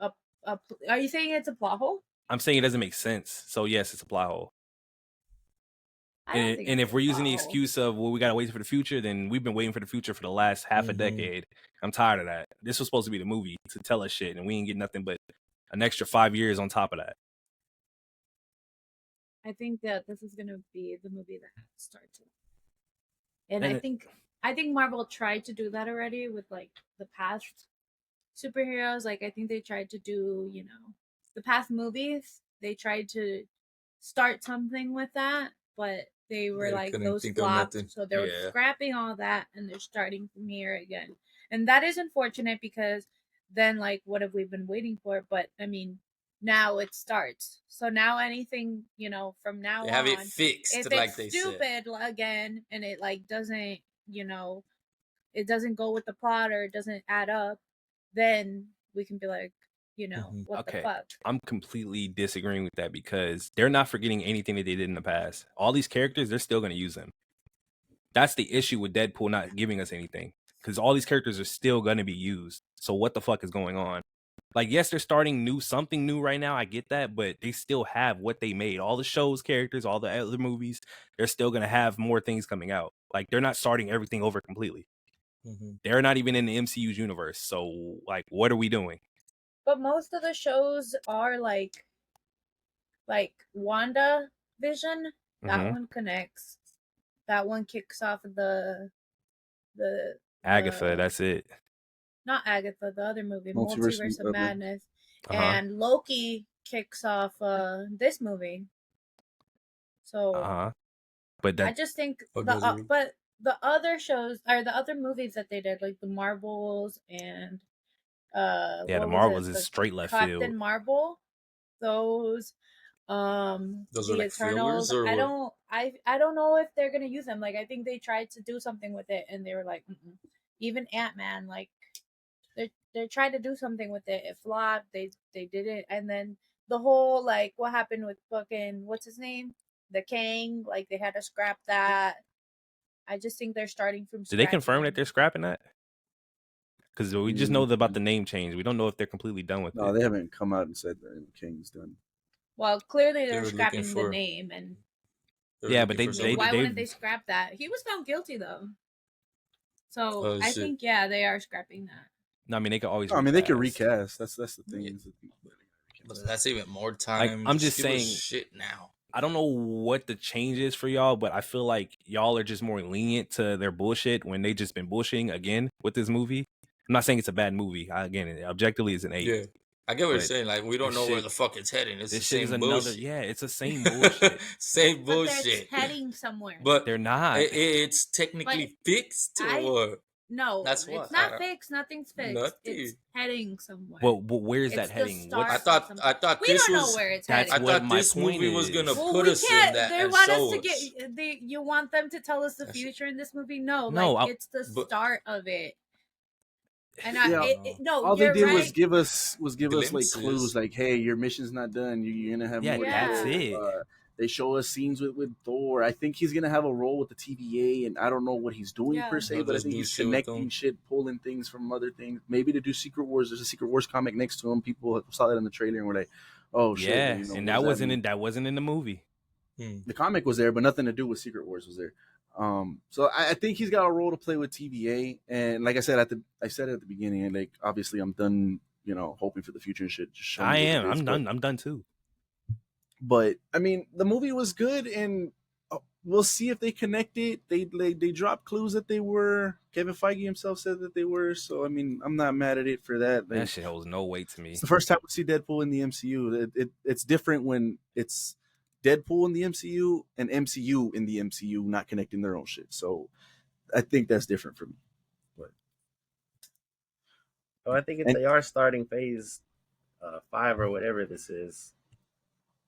Speaker 4: a are you saying it's a plot hole?
Speaker 2: I'm saying it doesn't make sense. So yes, it's a plot hole.
Speaker 4: I don't think
Speaker 2: And
Speaker 4: it's
Speaker 2: if
Speaker 4: a
Speaker 2: we're using
Speaker 4: plot
Speaker 2: the
Speaker 4: hole.
Speaker 2: excuse of well, we gotta wait for the future, then we've been waiting for the future for the last half a
Speaker 3: Mhm.
Speaker 2: decade. I'm tired of that. This was supposed to be the movie to tell us shit, and we ain't get nothing but an extra 5 years on top of that.
Speaker 4: I think that this is gonna be the movie that starts it. And
Speaker 2: And
Speaker 4: I
Speaker 2: it-
Speaker 4: think Marvel tried to do that already with like the past superheroes. Like I think they tried to do, the past movies. They tried to start something with that, but they were
Speaker 3: They
Speaker 4: like
Speaker 3: couldn't
Speaker 4: those
Speaker 3: think of
Speaker 4: flopped.
Speaker 3: nothing.
Speaker 4: So they're
Speaker 3: Yeah.
Speaker 4: scrapping all that and they're starting from here again. And that is unfortunate because then like what have we been waiting for? But I mean, now it starts. So now anything, from now
Speaker 3: They have it
Speaker 4: on,
Speaker 3: fixed,
Speaker 4: if
Speaker 3: like
Speaker 4: it's
Speaker 3: they said.
Speaker 4: stupid again and it like doesn't, it doesn't go with the plot or it doesn't add up, then we can be like,
Speaker 3: Mhm.
Speaker 4: what the
Speaker 2: Okay.
Speaker 4: fuck?
Speaker 2: I'm completely disagreeing with that because they're not forgetting anything that they did in the past. All these characters, they're still going to use them. That's the issue with Deadpool not giving us anything because all these characters are still going to be used. So what the fuck is going on? Like, yes, they're starting something new right now. I get that, but they still have what they made. All the shows, characters, all the other movies, they're still going to have more things coming out. Like, they're not starting everything over completely.
Speaker 3: Mhm.
Speaker 2: They're not even in the MCU's universe. So, like, what are we doing?
Speaker 4: But most of the shows are like Wanda Vision. That
Speaker 2: Mhm.
Speaker 4: one connects. That one kicks off the
Speaker 2: Agatha, that's it.
Speaker 4: not Agatha, the other movie,
Speaker 1: Multiverse
Speaker 4: Multiverse of
Speaker 1: of
Speaker 4: Madness.
Speaker 2: Uh-huh.
Speaker 4: And Loki kicks off this movie. So
Speaker 2: Uh-huh. But
Speaker 4: I
Speaker 2: that
Speaker 4: just think
Speaker 3: Oh, does it?
Speaker 4: but the other shows are the other movies that they did, like the Marvels and
Speaker 2: yeah, the
Speaker 4: what was
Speaker 2: Marvels
Speaker 4: it?
Speaker 2: is
Speaker 4: The
Speaker 2: straight left
Speaker 4: Captain
Speaker 2: field.
Speaker 4: Marvel. Those
Speaker 3: Those are
Speaker 4: the
Speaker 3: like
Speaker 4: Eternals.
Speaker 3: fillers or what?
Speaker 4: I don't know if they're gonna use them. Like I think they tried to do something with it and they were like, mm-mm. Even Ant-Man, like they're trying to do something with it. It flopped. They did it, and then the whole like what happened with fucking what's his name, the Kang. Like they had to scrap that. I just think they're starting from
Speaker 2: Did they
Speaker 4: scratch
Speaker 2: confirm that
Speaker 4: again.
Speaker 2: they're scrapping that? Because we just know about the
Speaker 1: Mm,
Speaker 2: name change. We don't know if they're completely done with
Speaker 1: no,
Speaker 2: it.
Speaker 1: they haven't come out and said that King's done.
Speaker 4: Well, clearly
Speaker 3: They
Speaker 4: they're
Speaker 3: were looking
Speaker 4: scrapping the
Speaker 3: for.
Speaker 4: name, and
Speaker 3: They're
Speaker 2: Yeah,
Speaker 3: looking
Speaker 2: but
Speaker 3: for
Speaker 2: they
Speaker 4: like,
Speaker 3: someone.
Speaker 4: why wouldn't
Speaker 2: they
Speaker 4: they scrap that? He was found guilty though, so
Speaker 3: Oh
Speaker 4: I
Speaker 3: shit!
Speaker 4: think yeah, they are scrapping that.
Speaker 2: no, I mean they could always
Speaker 1: No, I mean they could
Speaker 2: recast.
Speaker 1: recast. That's the thing.
Speaker 3: Yeah.
Speaker 1: Is that
Speaker 3: But that's even more
Speaker 2: Like
Speaker 3: time.
Speaker 2: I'm just
Speaker 3: give us
Speaker 2: saying,
Speaker 3: shit now.
Speaker 2: I don't know what the change is for y'all, but I feel like y'all are just more lenient to their bullshit when they just been bullshitting again with this movie. I'm not saying it's a bad movie. Again, objectively, it's an 8.
Speaker 3: Yeah, I get what you're
Speaker 2: But
Speaker 3: saying. Like we don't
Speaker 2: this
Speaker 3: know where
Speaker 2: shit,
Speaker 3: the fuck it's heading. It's the
Speaker 2: this shit is
Speaker 3: same
Speaker 2: another.
Speaker 3: bullshit.
Speaker 2: Yeah, it's the same bullshit.
Speaker 3: Same
Speaker 4: But that's
Speaker 3: bullshit.
Speaker 4: heading somewhere.
Speaker 3: But
Speaker 2: They're not.
Speaker 3: it's technically fixed or
Speaker 4: No,
Speaker 3: that's
Speaker 4: it's
Speaker 3: what
Speaker 4: not fixed. Nothing's fixed.
Speaker 3: Nothing.
Speaker 4: It's heading somewhere.
Speaker 2: Well, where is
Speaker 4: It's
Speaker 2: that
Speaker 4: the
Speaker 2: heading?
Speaker 4: start
Speaker 3: I
Speaker 2: What's
Speaker 4: of
Speaker 3: thought.
Speaker 4: something.
Speaker 3: I thought
Speaker 4: We
Speaker 3: this
Speaker 4: don't know
Speaker 3: was.
Speaker 4: where it's
Speaker 2: that's
Speaker 4: heading.
Speaker 3: I
Speaker 2: what
Speaker 3: thought
Speaker 2: my
Speaker 3: this
Speaker 2: point
Speaker 3: movie was gonna
Speaker 2: is.
Speaker 4: Well,
Speaker 3: put
Speaker 4: we
Speaker 3: us in
Speaker 4: can't.
Speaker 3: that
Speaker 4: They
Speaker 3: and
Speaker 4: want us
Speaker 3: show
Speaker 4: to
Speaker 3: us.
Speaker 4: get. You want them to tell us the
Speaker 3: That's-
Speaker 4: future in this movie? No,
Speaker 2: No,
Speaker 4: like it's the
Speaker 3: but-
Speaker 4: start of it. And
Speaker 1: Yeah,
Speaker 4: no,
Speaker 1: all they
Speaker 4: you're
Speaker 1: did
Speaker 4: right.
Speaker 1: was give us like
Speaker 3: Glimpses.
Speaker 1: clues, like, hey, your mission's not done. You're gonna have
Speaker 2: Yeah,
Speaker 1: more.
Speaker 2: that's
Speaker 1: to go.
Speaker 2: it.
Speaker 1: They show us scenes with Thor. I think he's gonna have a role with the TVA, and I don't know what he's doing
Speaker 4: Yeah.
Speaker 1: per se,
Speaker 3: He'll
Speaker 1: but I
Speaker 3: just
Speaker 1: think
Speaker 3: do
Speaker 1: he's
Speaker 3: shit with
Speaker 1: connecting
Speaker 3: them.
Speaker 1: shit, pulling things from other things. Maybe to do Secret Wars. There's a Secret Wars comic next to him. People saw that in the trailer and were like, "Oh shit!"
Speaker 2: Yeah,
Speaker 1: You know,
Speaker 2: and
Speaker 1: what
Speaker 2: that
Speaker 1: does
Speaker 2: wasn't
Speaker 1: mean?
Speaker 2: that wasn't in the movie.
Speaker 1: The comic was there, but nothing to do with Secret Wars was there. So I think he's got a role to play with TVA, and like I said I said it at the beginning, and like obviously I'm done, hoping for the future and shit. Just show me
Speaker 2: I
Speaker 1: what it
Speaker 2: am.
Speaker 1: is,
Speaker 2: I'm done. I'm done too.
Speaker 1: But I mean, the movie was good, and we'll see if they connect it. They dropped clues that they were. Kevin Feige himself said that they were. So I mean, I'm not mad at it for that.
Speaker 2: That shit holds no weight to me.
Speaker 1: It's the first time we see Deadpool in the MCU. It's different when it's Deadpool in the MCU and MCU in the MCU not connecting their own shit. So I think that's different for me. But
Speaker 5: So I think if they are starting phase 5 or whatever this is,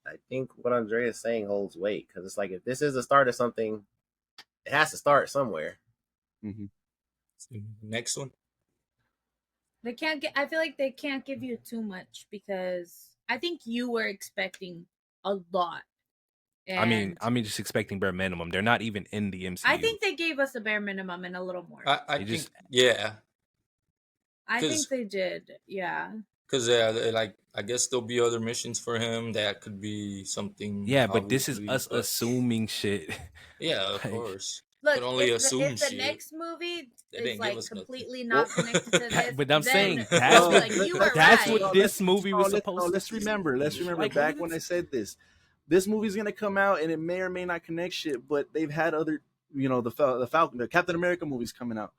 Speaker 5: I think what Andrea is saying holds weight because it's like if this is the start of something, it has to start somewhere.
Speaker 1: mm-hmm.
Speaker 3: Next one.
Speaker 4: They can't get. I feel like they can't give you too much because I think you were expecting a lot. And
Speaker 2: I mean, just expecting bare minimum. They're not even in the MCU.
Speaker 4: I think they gave us a bare minimum and a little more.
Speaker 3: I
Speaker 2: They
Speaker 3: think
Speaker 2: just-
Speaker 3: yeah,
Speaker 4: I
Speaker 3: 'cause-
Speaker 4: think they did. Yeah.
Speaker 3: because like I guess there'll be other missions for him that could be something.
Speaker 2: yeah, but this is
Speaker 3: obviously,
Speaker 2: us
Speaker 3: but-
Speaker 2: assuming shit.
Speaker 3: Yeah, of
Speaker 2: Like,
Speaker 3: course.
Speaker 4: Look,
Speaker 3: Could only
Speaker 4: if
Speaker 3: assume
Speaker 4: the
Speaker 3: shit.
Speaker 4: next movie
Speaker 3: They
Speaker 4: is
Speaker 3: didn't give
Speaker 4: like
Speaker 3: us nothing.
Speaker 4: completely
Speaker 1: Well,
Speaker 4: not connected to this,
Speaker 2: but I'm
Speaker 4: then
Speaker 2: saying
Speaker 4: I'll
Speaker 2: that's
Speaker 4: be
Speaker 2: what
Speaker 4: like, you were
Speaker 2: that's
Speaker 4: right.
Speaker 2: what this movie was supposed to.
Speaker 1: Let's remember. Let's
Speaker 2: be.
Speaker 1: remember
Speaker 2: Like,
Speaker 1: back
Speaker 2: what
Speaker 1: when I
Speaker 2: is-
Speaker 1: said this. This movie's gonna come out and it may or may not connect shit, but they've had other, the Falcon, the Captain America movies coming out.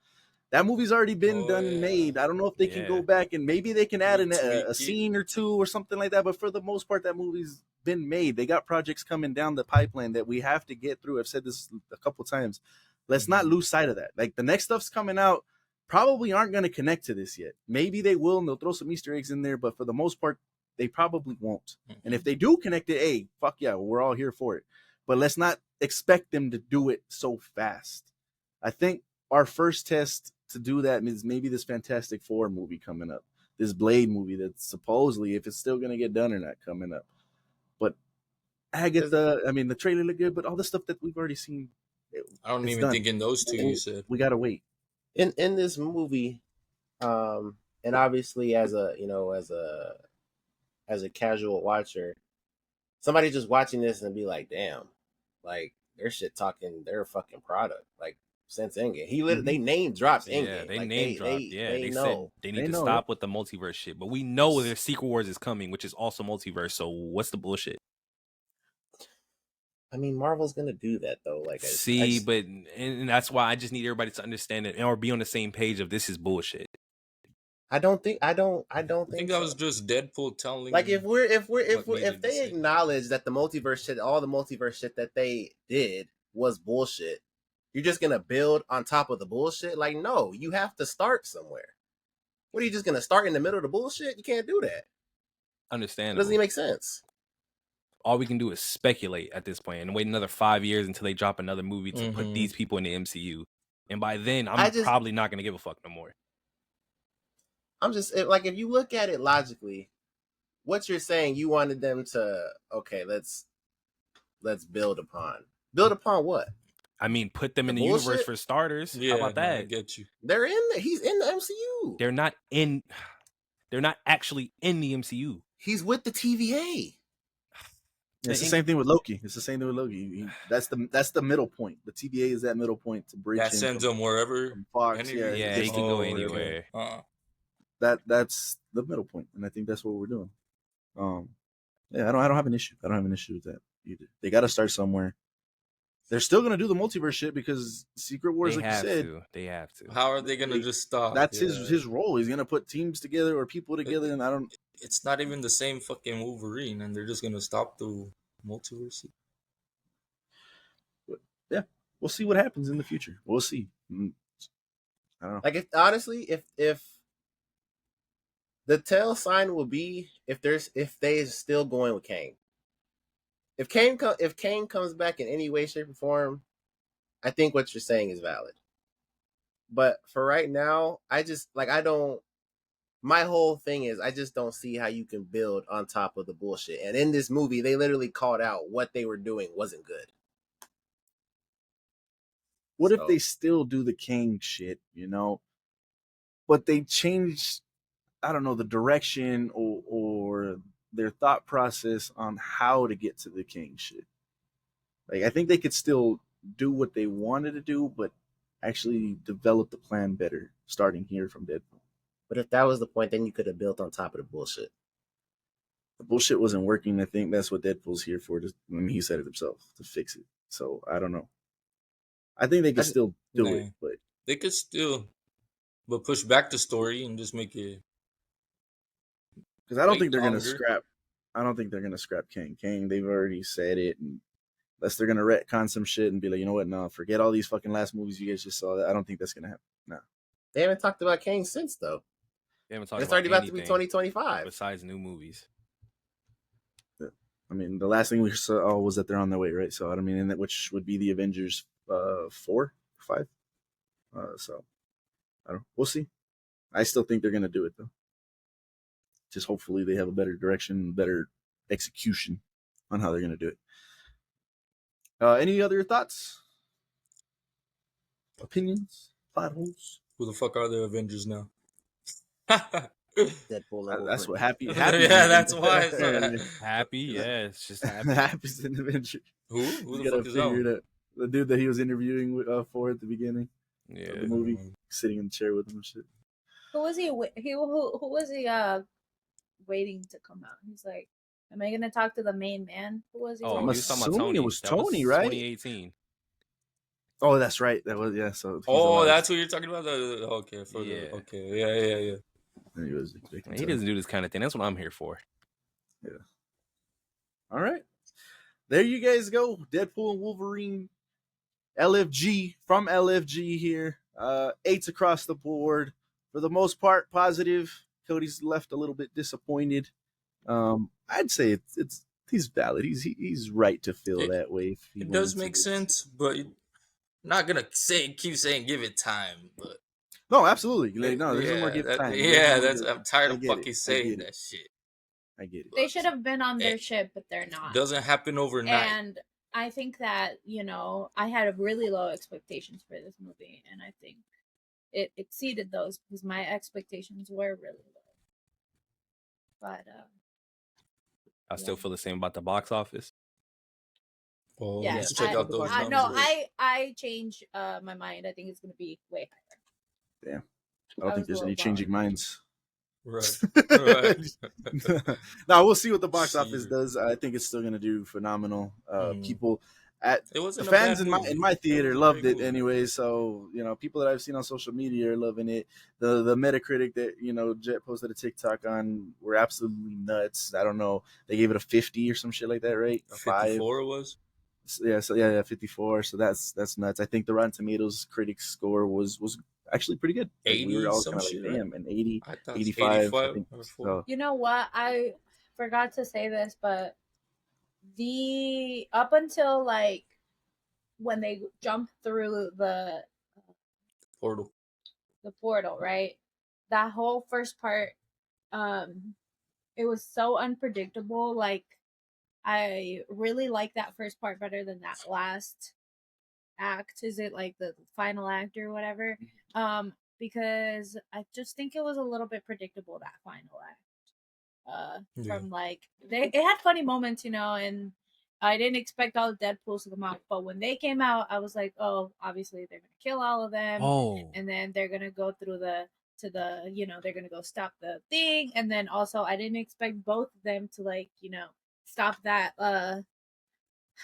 Speaker 1: That movie's already been done and
Speaker 3: yeah.
Speaker 1: made. I don't know if they can go back and maybe they can add a
Speaker 3: Retweak it.
Speaker 1: scene or two or something like that. But for the most part, that movie's been made. They got projects coming down the pipeline that we have to get through. I've said this a couple times. Let's not lose sight of that. Like the next stuff's coming out probably aren't going to connect to this yet. Maybe they will and they'll throw some Easter eggs in there, but for the most part, they probably won't. And if they do connect it, hey, fuck yeah, we're all here for it. But let's not expect them to do it so fast. I think our first test to do that is maybe this Fantastic Four movie coming up, this Blade movie that's supposedly, if it's still going to get done or not, coming up. But the trailer looked good, but all the stuff that we've already seen,
Speaker 3: I don't
Speaker 1: it's
Speaker 3: even
Speaker 1: done.
Speaker 3: think in those two you said.
Speaker 1: We got to wait.
Speaker 5: In this movie, and obviously as a casual watcher, somebody just watching this and be like, damn, like they're shit talking their fucking product. Like since Endgame, they name drops Endgame.
Speaker 2: Yeah, they
Speaker 5: like,
Speaker 2: name dropped. They
Speaker 5: know.
Speaker 2: said they need to stop with the multiverse shit. But we know their Secret Wars is coming, which is also multiverse. So what's the bullshit?
Speaker 5: I mean, Marvel's gonna do that though. Like,
Speaker 2: and that's why I just need everybody to understand it or be on the same page of this is bullshit.
Speaker 5: I don't think
Speaker 3: I think that was just Deadpool telling.
Speaker 5: Like if
Speaker 3: needed to
Speaker 5: they
Speaker 3: say.
Speaker 5: acknowledge that the multiverse shit, all the multiverse shit that they did was bullshit, you're just gonna build on top of the bullshit. Like, no, you have to start somewhere. What are you just gonna start in the middle of the bullshit? You can't do that. It
Speaker 2: Understandable.
Speaker 5: doesn't even make sense.
Speaker 2: All we can do is speculate at this point and wait another 5 years until they drop another movie to put these people in the MCU. And by then, I'm probably not gonna give a fuck no more.
Speaker 5: I'm just like, if you look at it logically, what you're saying, you wanted them to, okay, let's build upon what?
Speaker 2: I mean, put them in the
Speaker 5: bullshit?
Speaker 2: universe for starters.
Speaker 3: Yeah,
Speaker 2: How about
Speaker 3: no, I
Speaker 2: that?
Speaker 3: get you.
Speaker 5: They're in there. He's in the MCU.
Speaker 2: They're not actually in the MCU.
Speaker 5: He's with the TVA.
Speaker 1: It's the same thing with Loki. That's the middle point. The TVA is that middle point to bridge.
Speaker 3: That sends them wherever.
Speaker 1: From Fox,
Speaker 3: anywhere.
Speaker 2: Yeah,
Speaker 1: it
Speaker 2: he
Speaker 1: gets
Speaker 2: can
Speaker 1: to
Speaker 2: go
Speaker 1: wherever.
Speaker 2: anywhere.
Speaker 1: That's the middle point, and I think that's what we're doing. Yeah, I don't have an issue. I don't have an issue with that either. They got to start somewhere. They're still gonna do the multiverse shit because Secret Wars, like you said,
Speaker 2: they have to.
Speaker 3: How are they gonna just stop?
Speaker 1: That's his role. He's gonna put teams together or people together, and I don't.
Speaker 3: It's not even the same fucking Wolverine, and they're just gonna stop the multiverse.
Speaker 1: Yeah, we'll see what happens in the future. We'll see. I don't know.
Speaker 5: Like, if the tail sign will be if they still going with Kang. If Kang comes back in any way, shape, or form, I think what you're saying is valid. But for right now, my whole thing is I just don't see how you can build on top of the bullshit. And in this movie, they literally called out what they were doing wasn't good.
Speaker 1: What if they still do the Kang shit, but they change, I don't know, the direction or their thought process on how to get to the Kang shit? Like, I think they could still do what they wanted to do, but actually develop the plan better, starting here from Deadpool.
Speaker 5: But if that was the point, then you could have built on top of the bullshit.
Speaker 1: The bullshit wasn't working. I think that's what Deadpool's here for. He said it himself, to fix it. So I don't know. I think they could still do it, but
Speaker 3: they could still, but push back the story and just make it.
Speaker 1: Because I don't think they're gonna scrap. I don't think they're gonna scrap Kang. They've already said it, and unless they're gonna retcon some shit and be like, you know what? No, forget all these fucking last movies you guys just saw. I don't think that's gonna happen. No.
Speaker 5: They haven't talked about Kang since though.
Speaker 2: They haven't talked
Speaker 5: it's already about to be 2025.
Speaker 2: Besides new movies.
Speaker 1: I mean, the last thing we saw was that they're on their way, right? So I don't mean, which would be the Avengers 4, 5. So I don't know. We'll see. I still think they're gonna do it though. Just hopefully they have a better direction, better execution on how they're gonna do it. Any other thoughts, opinions, plot holes?
Speaker 3: Who the fuck are the Avengers now?
Speaker 5: Deadpool level.
Speaker 1: That's what
Speaker 5: Britney.
Speaker 1: happy.
Speaker 3: Yeah, that's why.
Speaker 2: Happy, yeah, it's just happy.
Speaker 1: Happy's an Avenger.
Speaker 3: Who
Speaker 1: You
Speaker 3: the
Speaker 1: gotta
Speaker 3: fuck is
Speaker 1: figure
Speaker 3: that?
Speaker 1: it out. The dude that he was interviewing for at the beginning
Speaker 2: Yeah,
Speaker 1: of the movie, sitting in the chair with him and shit.
Speaker 4: Who was he? Who was he? Waiting to come out. He's like, "Am I gonna talk to the main man?" Who was he?
Speaker 2: oh,
Speaker 1: I'm
Speaker 2: he was talking about
Speaker 1: assuming
Speaker 2: Tony.
Speaker 1: it was
Speaker 2: That
Speaker 1: Tony, right?
Speaker 2: 2018.
Speaker 1: Oh, that's right. That was So he's
Speaker 3: Oh,
Speaker 1: alive.
Speaker 3: that's what you're talking about. Okay,
Speaker 2: Yeah.
Speaker 3: okay, yeah.
Speaker 1: And he was expecting
Speaker 2: He
Speaker 1: Tony.
Speaker 2: doesn't do this kind of thing. That's what I'm here for.
Speaker 1: All right, there you guys go. Deadpool and Wolverine, LFG from LFG here. 8s across the board for the most part. Positive. Cody's left a little bit disappointed. I'd say it's he's valid. He's right to feel that way. If he
Speaker 3: It does
Speaker 1: wanted
Speaker 3: make
Speaker 1: to.
Speaker 3: sense, but I'm not gonna keep saying give it time. But
Speaker 1: No, absolutely. Like, no, there's no more give time.
Speaker 3: I'm tired
Speaker 1: I
Speaker 3: of
Speaker 1: get it.
Speaker 3: fucking
Speaker 1: I
Speaker 3: saying
Speaker 1: get it.
Speaker 3: that shit.
Speaker 1: I get it.
Speaker 4: They should have been on their
Speaker 3: It
Speaker 4: ship, but they're not.
Speaker 3: doesn't happen overnight.
Speaker 4: And I think that, I had really low expectations for this movie, and I think it exceeded those because my expectations were really low. But
Speaker 2: I still feel the same about the box office.
Speaker 3: Well,
Speaker 4: yeah,
Speaker 3: you should check out those numbers.
Speaker 4: no, I changed my mind. I think it's gonna be way higher.
Speaker 1: Damn. I don't think there's any changing minds.
Speaker 3: Right.
Speaker 1: Now we'll see what the box office
Speaker 3: Shit.
Speaker 1: does. I think it's still gonna do phenomenal.
Speaker 3: Mhm.
Speaker 1: People at
Speaker 3: It wasn't
Speaker 1: the
Speaker 3: a
Speaker 1: fans
Speaker 3: bad
Speaker 1: in
Speaker 3: movie.
Speaker 1: my
Speaker 3: It
Speaker 1: theater
Speaker 3: was a
Speaker 1: loved
Speaker 3: great
Speaker 1: it
Speaker 3: movie.
Speaker 1: anyway. So people that I've seen on social media are loving it. The Metacritic that Jet posted a TikTok on were absolutely nuts. I don't know. They gave it a 50 or some shit like that, right? A 5.
Speaker 3: 54 it was.
Speaker 1: Yeah, 54. So that's nuts. I think the Rotten Tomatoes critics score was actually pretty good. Like,
Speaker 3: 80
Speaker 1: we were all
Speaker 3: some
Speaker 1: kind of
Speaker 3: shit,
Speaker 1: like, damn, an 80,
Speaker 3: I thought
Speaker 1: 85.
Speaker 3: 85
Speaker 1: I think.
Speaker 3: or 4.
Speaker 1: So,
Speaker 4: You know what? I forgot to say this, but up until like when they jump through the
Speaker 3: Portal.
Speaker 4: portal, right? That whole first part, it was so unpredictable. Like, I really like that first part better than that last act. Is it like the final act or whatever? Because I just think it was a little bit predictable, that final act. From like it had funny moments, and I didn't expect all the Deadpools to come out, but when they came out, I was like, oh, obviously they're gonna kill all of them, and then they're gonna go through they're gonna go stop the thing, and then also I didn't expect both of them to stop that.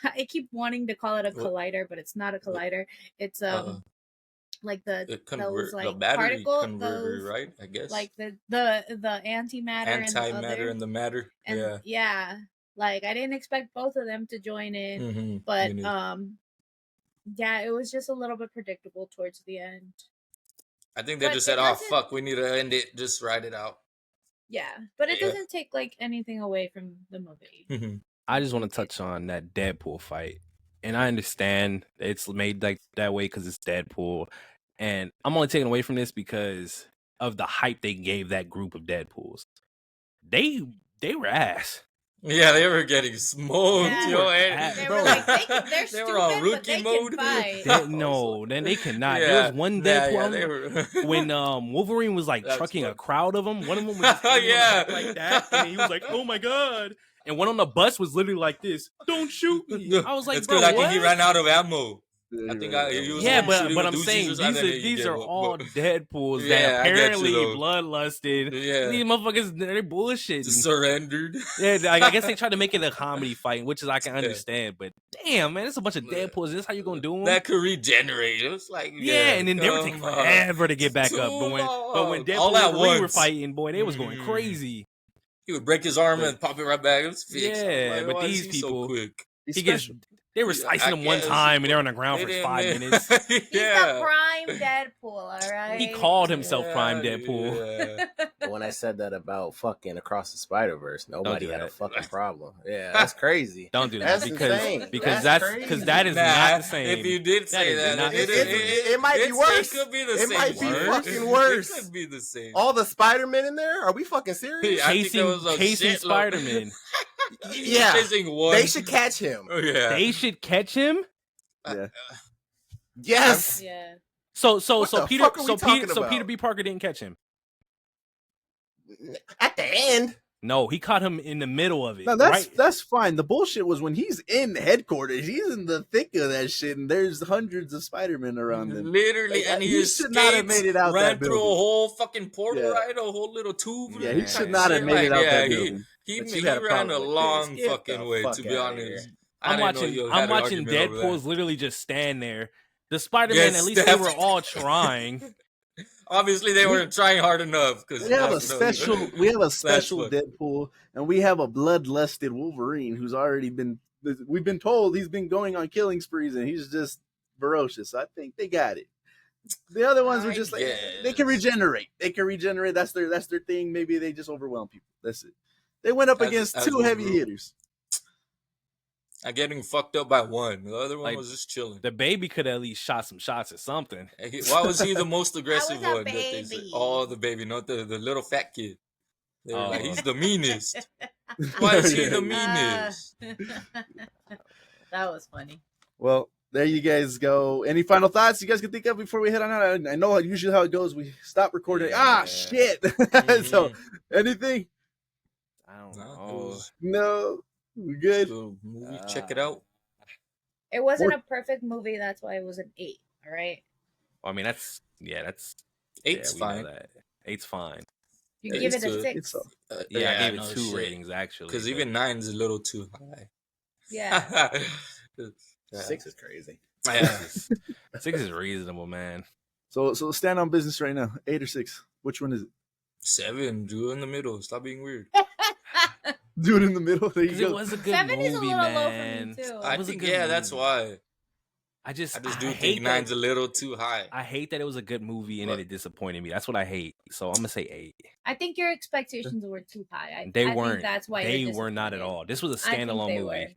Speaker 4: I keep wanting to call it a collider, but it's not a collider. It's like those
Speaker 3: the battery
Speaker 4: particle
Speaker 3: converter, right? I guess
Speaker 4: like the antimatter
Speaker 3: and the matter.
Speaker 4: and
Speaker 3: Yeah.
Speaker 4: like I didn't expect both of them to join in, but yeah, it was just a little bit predictable towards the end.
Speaker 3: I think they
Speaker 4: But
Speaker 3: just said,
Speaker 4: it
Speaker 3: "Oh
Speaker 4: doesn't-
Speaker 3: fuck, we need to end it. Just write it out."
Speaker 4: Yeah, but it
Speaker 3: Yeah.
Speaker 4: doesn't take like anything away from the movie.
Speaker 2: I just want to touch on that Deadpool fight. And I understand it's made like that way because it's Deadpool. And I'm only taking away from this because of the hype they gave that group of Deadpools. They were ass.
Speaker 3: Yeah, they were getting smoked,
Speaker 4: Yeah,
Speaker 3: yo.
Speaker 4: they
Speaker 2: bro.
Speaker 4: were like, they're
Speaker 3: They were on
Speaker 4: stupid, but
Speaker 3: rookie
Speaker 4: they
Speaker 3: mode.
Speaker 4: can fight.
Speaker 2: No, then they cannot.
Speaker 3: Yeah,
Speaker 2: There was one Deadpool
Speaker 3: yeah, they were.
Speaker 2: when Wolverine was like
Speaker 3: That's
Speaker 2: trucking a
Speaker 3: funny.
Speaker 2: crowd of them. One of them was just standing on the
Speaker 3: Yeah.
Speaker 2: back like that, and he was like, "Oh my god!" And one on the bus was literally like this, "Don't shoot me!" I was like,
Speaker 3: It's
Speaker 2: "Bro,
Speaker 3: because I
Speaker 2: what?"
Speaker 3: think he ran out of ammo. I think he was
Speaker 2: Yeah,
Speaker 3: shooting
Speaker 2: but
Speaker 3: with
Speaker 2: I'm saying
Speaker 3: doozies, and then he
Speaker 2: these
Speaker 3: gave
Speaker 2: are
Speaker 3: up,
Speaker 2: all
Speaker 3: but-
Speaker 2: Deadpools
Speaker 3: Yeah,
Speaker 2: that
Speaker 3: I get you,
Speaker 2: apparently
Speaker 3: though.
Speaker 2: bloodlusted.
Speaker 3: Yeah.
Speaker 2: These motherfuckers, they're bullshit.
Speaker 3: Surrendered.
Speaker 2: Yeah, I guess they tried to make it a comedy fight, which is I can understand. But damn, man, it's a bunch of Deadpools. Is this how you gonna do them?
Speaker 3: That could regenerate. It was like
Speaker 2: Yeah, and then they would take
Speaker 3: come on.
Speaker 2: forever to get back up.
Speaker 3: Too
Speaker 2: But when
Speaker 3: long.
Speaker 2: Deadpool
Speaker 3: All
Speaker 2: and
Speaker 3: at
Speaker 2: Wolverine were
Speaker 3: once.
Speaker 2: fighting, boy, they was going
Speaker 3: Mm.
Speaker 2: crazy.
Speaker 3: He would break his arm and pop it right back. It was fixed. I was
Speaker 2: Yeah,
Speaker 3: like,
Speaker 2: but
Speaker 3: why is
Speaker 2: these
Speaker 3: he so
Speaker 2: people-
Speaker 3: quick.
Speaker 2: They were
Speaker 3: Yeah,
Speaker 2: slicing
Speaker 3: I
Speaker 2: him one
Speaker 3: guess,
Speaker 2: time, and they're on the
Speaker 3: but
Speaker 2: ground
Speaker 3: they
Speaker 2: for
Speaker 3: didn't
Speaker 2: 5
Speaker 3: make-
Speaker 2: minutes.
Speaker 4: He's
Speaker 3: Yeah.
Speaker 4: the prime Deadpool, all right.
Speaker 2: He called himself Prime Deadpool.
Speaker 3: Yeah.
Speaker 5: when I said that about fucking Across the Spider-Verse, nobody
Speaker 2: do
Speaker 5: had a
Speaker 2: that.
Speaker 5: fucking problem. Yeah, that's crazy.
Speaker 2: Don't do that
Speaker 5: That's
Speaker 2: because
Speaker 5: insane.
Speaker 2: because
Speaker 5: That's
Speaker 2: that's because
Speaker 5: crazy.
Speaker 2: that is not the same.
Speaker 3: If you did say
Speaker 2: is
Speaker 3: that,
Speaker 2: not the
Speaker 5: It might be
Speaker 3: it's-
Speaker 5: worse.
Speaker 3: It could be the
Speaker 5: It
Speaker 3: same.
Speaker 5: might be
Speaker 3: shit.
Speaker 5: fucking worse.
Speaker 3: It could be the same.
Speaker 5: All the Spider-Men in there? Are we fucking serious?
Speaker 3: I think there was a
Speaker 2: chasing
Speaker 3: shitload.
Speaker 2: Spider-Man.
Speaker 5: Yeah.
Speaker 3: Chasing one.
Speaker 5: They should catch him.
Speaker 3: Oh, yeah.
Speaker 2: They should catch him.
Speaker 1: Yeah.
Speaker 5: Yes.
Speaker 4: Yeah.
Speaker 2: So
Speaker 5: What the
Speaker 2: Peter
Speaker 5: fuck are we talking
Speaker 2: Peter
Speaker 5: about?
Speaker 2: B. Parker didn't catch him.
Speaker 5: At the end.
Speaker 2: No, he caught him in the middle of it.
Speaker 1: No, that's fine. The bullshit was when he's in headquarters. He's in the thick of that shit, and there's hundreds of Spider-Men around him.
Speaker 3: Literally,
Speaker 1: Like,
Speaker 3: and
Speaker 1: he
Speaker 3: he
Speaker 1: should not have made it out
Speaker 3: ran
Speaker 1: that
Speaker 3: through
Speaker 1: building.
Speaker 3: a whole fucking portal,
Speaker 1: Yeah.
Speaker 3: right? A whole little tube.
Speaker 1: Yeah, he
Speaker 2: Man.
Speaker 1: should not have
Speaker 3: Shit
Speaker 1: made it
Speaker 3: like
Speaker 1: out
Speaker 3: that.
Speaker 1: that building.
Speaker 3: He
Speaker 5: But you had a
Speaker 3: ran
Speaker 5: problem
Speaker 3: a
Speaker 5: with
Speaker 3: long
Speaker 5: this. Get
Speaker 3: fucking
Speaker 5: the
Speaker 3: way,
Speaker 5: fuck
Speaker 3: to be
Speaker 5: outta
Speaker 3: honest.
Speaker 5: here.
Speaker 3: I
Speaker 2: I'm
Speaker 3: didn't know
Speaker 2: watching.
Speaker 3: you had
Speaker 2: I'm
Speaker 3: an
Speaker 2: watching
Speaker 3: argument over
Speaker 2: Deadpool's
Speaker 3: that.
Speaker 2: literally just stand there. The Spider-Man,
Speaker 3: Get
Speaker 2: at least they
Speaker 3: stabbed.
Speaker 2: were all trying.
Speaker 3: Obviously, they weren't trying hard enough because
Speaker 1: We have a special
Speaker 3: what-
Speaker 1: Deadpool, and we have a bloodlusted Wolverine who's already been. We've been told he's been going on killing sprees, and he's just ferocious. So I think they got it. The other ones were
Speaker 3: I
Speaker 1: just like
Speaker 3: guess.
Speaker 1: they can regenerate. They can regenerate. That's their thing. Maybe they just overwhelm people. That's it. They went up against
Speaker 3: As
Speaker 1: two heavy
Speaker 3: Wolverine.
Speaker 1: hitters.
Speaker 3: I'm getting fucked up by one. The other one
Speaker 2: Like,
Speaker 3: was just chilling.
Speaker 2: The baby could at least shot some shots or something.
Speaker 3: Why was he the most aggressive
Speaker 4: was a
Speaker 3: one? That they said?
Speaker 4: baby.
Speaker 3: Oh, the baby, not the little fat kid. They were like,
Speaker 2: Oh.
Speaker 3: he's the meanest. Why is he the
Speaker 1: Yeah.
Speaker 3: meanest?
Speaker 4: That was funny.
Speaker 1: Well, there you guys go. Any final thoughts you guys can think of before we head on out? I know usually how it goes. We stop recording.
Speaker 2: Yeah.
Speaker 1: Shit.
Speaker 3: Mhm.
Speaker 1: So, anything?
Speaker 2: I don't
Speaker 3: No, it
Speaker 2: know.
Speaker 3: was
Speaker 1: No. We good?
Speaker 3: a movie. Check it out.
Speaker 4: It wasn't a perfect movie. That's why it was an 8. All right.
Speaker 2: I mean, that's
Speaker 3: Eight's
Speaker 2: we know
Speaker 3: fine.
Speaker 2: that. 8's fine.
Speaker 4: You
Speaker 3: It
Speaker 4: give
Speaker 3: is
Speaker 4: it a
Speaker 3: good.
Speaker 4: 6.
Speaker 1: It's a-
Speaker 2: Yeah, I gave it
Speaker 3: no
Speaker 2: 2
Speaker 3: shit.
Speaker 2: ratings actually.
Speaker 3: Because
Speaker 2: but
Speaker 3: even 9's a little too high.
Speaker 4: Yeah.
Speaker 3: Yeah.
Speaker 5: 6 is crazy.
Speaker 3: Yeah.
Speaker 2: 6 is reasonable, man.
Speaker 1: So stand on business right now. 8 or 6? Which one is it?
Speaker 3: 7, do it in the middle. Stop being weird.
Speaker 1: Do it in the middle. There you
Speaker 2: Because it
Speaker 1: go.
Speaker 2: was a good
Speaker 4: 7
Speaker 2: movie,
Speaker 4: is a little low for me,
Speaker 2: man.
Speaker 4: too.
Speaker 2: It
Speaker 3: I
Speaker 2: was a
Speaker 3: think,
Speaker 2: good
Speaker 3: yeah, that's
Speaker 2: movie.
Speaker 3: why.
Speaker 2: I just
Speaker 3: I
Speaker 2: hate
Speaker 3: think
Speaker 2: that-
Speaker 3: 9's a little too high.
Speaker 2: I hate that it was a good movie and
Speaker 3: What?
Speaker 2: then it disappointed me. That's what I hate. So I'm gonna say 8.
Speaker 4: I think your expectations were too high. I
Speaker 2: They
Speaker 4: think
Speaker 2: weren't.
Speaker 4: that's why
Speaker 2: They
Speaker 4: you're
Speaker 2: were not at
Speaker 4: disappointed.
Speaker 2: all. This was a
Speaker 4: I think
Speaker 2: standalone
Speaker 4: they
Speaker 2: movie.
Speaker 4: were.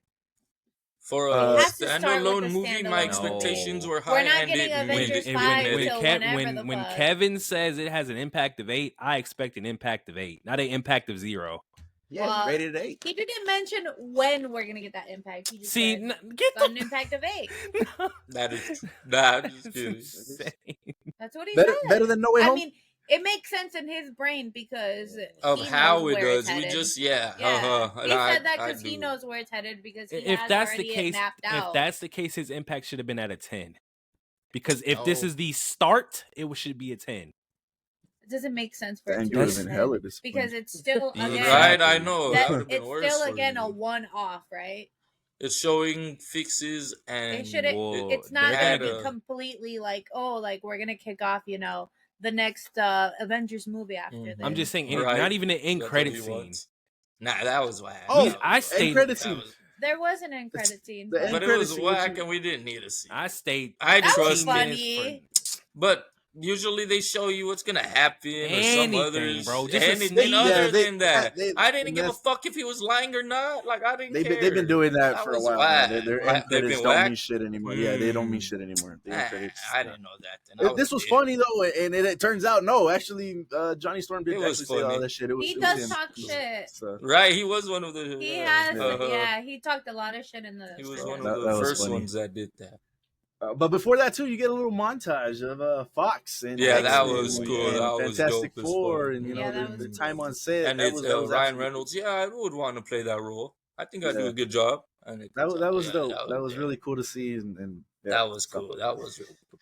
Speaker 3: For
Speaker 1: It
Speaker 3: a
Speaker 4: has to start with
Speaker 3: standalone
Speaker 4: the
Speaker 3: movie, my
Speaker 4: standalone.
Speaker 3: expectations
Speaker 2: No.
Speaker 3: were high.
Speaker 4: We're not
Speaker 3: and
Speaker 4: getting
Speaker 3: it made
Speaker 4: Avengers
Speaker 3: it-
Speaker 4: 5
Speaker 3: made it-
Speaker 4: till whenever the fuck.
Speaker 2: Kevin says it has an impact of 8, I expect an impact of 8, not an impact of 0.
Speaker 5: Yeah,
Speaker 4: Well,
Speaker 5: he rated 8.
Speaker 4: He didn't mention when we're gonna get that impact. He just
Speaker 2: See,
Speaker 4: said
Speaker 2: get
Speaker 4: an
Speaker 2: the
Speaker 4: impact of 8.
Speaker 3: That is that is
Speaker 2: That's
Speaker 3: good.
Speaker 2: insane.
Speaker 4: That's what he
Speaker 1: Better,
Speaker 4: said.
Speaker 1: better than No Way
Speaker 4: I
Speaker 1: Home?
Speaker 4: mean, it makes sense in his brain because
Speaker 3: Of
Speaker 4: he
Speaker 3: how
Speaker 4: knows
Speaker 3: it
Speaker 4: where it's
Speaker 3: does, we
Speaker 4: headed.
Speaker 3: just
Speaker 4: Yeah, he
Speaker 3: I-
Speaker 4: said that
Speaker 3: I
Speaker 4: because he
Speaker 3: do.
Speaker 4: knows where it's headed because he
Speaker 2: If
Speaker 4: has
Speaker 2: that's the
Speaker 4: already
Speaker 2: case,
Speaker 4: mapped out.
Speaker 2: if that's the case, his impact should have been at a 10. Because if this
Speaker 3: No.
Speaker 2: is the start, should be a 10.
Speaker 4: It doesn't make sense for it
Speaker 1: And
Speaker 4: to
Speaker 1: you would have
Speaker 4: be
Speaker 1: been
Speaker 4: 10,
Speaker 1: hella disappointed.
Speaker 4: because it's still
Speaker 2: Yeah.
Speaker 4: again
Speaker 3: Right, I know.
Speaker 4: that
Speaker 3: That would have been
Speaker 4: it's
Speaker 3: worse.
Speaker 4: still
Speaker 3: for
Speaker 4: again
Speaker 3: you.
Speaker 4: a one-off, right?
Speaker 3: It's showing fixes and
Speaker 4: It shouldn't.
Speaker 2: Whoa,
Speaker 4: It's not
Speaker 2: they're
Speaker 4: gonna
Speaker 3: gonna-
Speaker 4: be completely like, oh, like we're gonna kick off, the next Avengers movie after
Speaker 3: Mhm.
Speaker 4: this.
Speaker 2: I'm just saying,
Speaker 3: Right.
Speaker 2: not even an end
Speaker 3: That's
Speaker 2: credit
Speaker 3: what he
Speaker 2: scene.
Speaker 3: wants. Nah, that was whack.
Speaker 1: Oh,
Speaker 3: That was
Speaker 2: I
Speaker 3: whack.
Speaker 2: stayed-
Speaker 1: End credit
Speaker 3: That
Speaker 1: scene.
Speaker 3: was-
Speaker 4: There was an end credit scene,
Speaker 1: the end
Speaker 3: but it
Speaker 1: credit
Speaker 3: was
Speaker 1: scene,
Speaker 3: whack,
Speaker 1: which you-
Speaker 3: and we didn't need to see.
Speaker 2: I stayed.
Speaker 3: I
Speaker 4: That was
Speaker 3: trust
Speaker 4: funny.
Speaker 3: But usually they show you what's gonna happen or some
Speaker 2: Anything,
Speaker 3: others,
Speaker 2: bro. Just a
Speaker 3: anything
Speaker 2: sneak.
Speaker 3: other
Speaker 1: Yeah,
Speaker 3: than that.
Speaker 1: they-
Speaker 3: I didn't give a
Speaker 1: that's-
Speaker 3: fuck if he was lying or not. Like I didn't care.
Speaker 1: They've been doing that,
Speaker 3: That
Speaker 1: for a
Speaker 3: was
Speaker 1: while
Speaker 3: whack.
Speaker 1: now. Their
Speaker 3: Whack.
Speaker 1: end
Speaker 3: They've
Speaker 1: credits
Speaker 3: been
Speaker 1: don't
Speaker 3: whack?
Speaker 1: mean shit anymore. Yeah, they don't mean
Speaker 3: Mm.
Speaker 1: shit anymore. The end credits.
Speaker 3: I didn't know that. Then.
Speaker 1: This was funny though, and it turns out actually Johnny Storm did
Speaker 3: It was
Speaker 1: actually say all
Speaker 3: funny.
Speaker 1: that shit. It was,
Speaker 4: He
Speaker 1: it was
Speaker 4: does
Speaker 1: him.
Speaker 4: talk shit.
Speaker 1: So,
Speaker 3: Right, he was one of the.
Speaker 4: He has,
Speaker 3: uh-huh.
Speaker 4: yeah, he talked a lot of shit in the.
Speaker 3: He was
Speaker 4: story.
Speaker 3: one
Speaker 1: That-
Speaker 3: of
Speaker 1: that
Speaker 3: the
Speaker 1: was
Speaker 3: first
Speaker 1: funny.
Speaker 3: ones that did that.
Speaker 1: but before that too, you get a little montage of Fox and
Speaker 3: Yeah, that
Speaker 1: X-Men
Speaker 3: was
Speaker 1: and
Speaker 3: cool. That was
Speaker 1: Fantastic
Speaker 3: dope as
Speaker 1: Four,
Speaker 3: fuck.
Speaker 1: and
Speaker 4: Yeah, that
Speaker 1: the
Speaker 4: was
Speaker 1: time
Speaker 4: cool.
Speaker 1: on set.
Speaker 3: And
Speaker 1: that
Speaker 3: it's
Speaker 1: was, that was
Speaker 3: Ryan
Speaker 1: actually-
Speaker 3: Reynolds. Yeah, I would want to play that role. I think I do
Speaker 1: Yeah.
Speaker 3: a good job. And it
Speaker 1: That
Speaker 3: comes
Speaker 1: was
Speaker 3: out.
Speaker 1: that was
Speaker 3: Yeah,
Speaker 1: dope. That was
Speaker 3: yeah.
Speaker 1: really cool to see, and yeah,
Speaker 3: That was
Speaker 1: stuff
Speaker 3: cool.
Speaker 1: like
Speaker 3: That was really cool.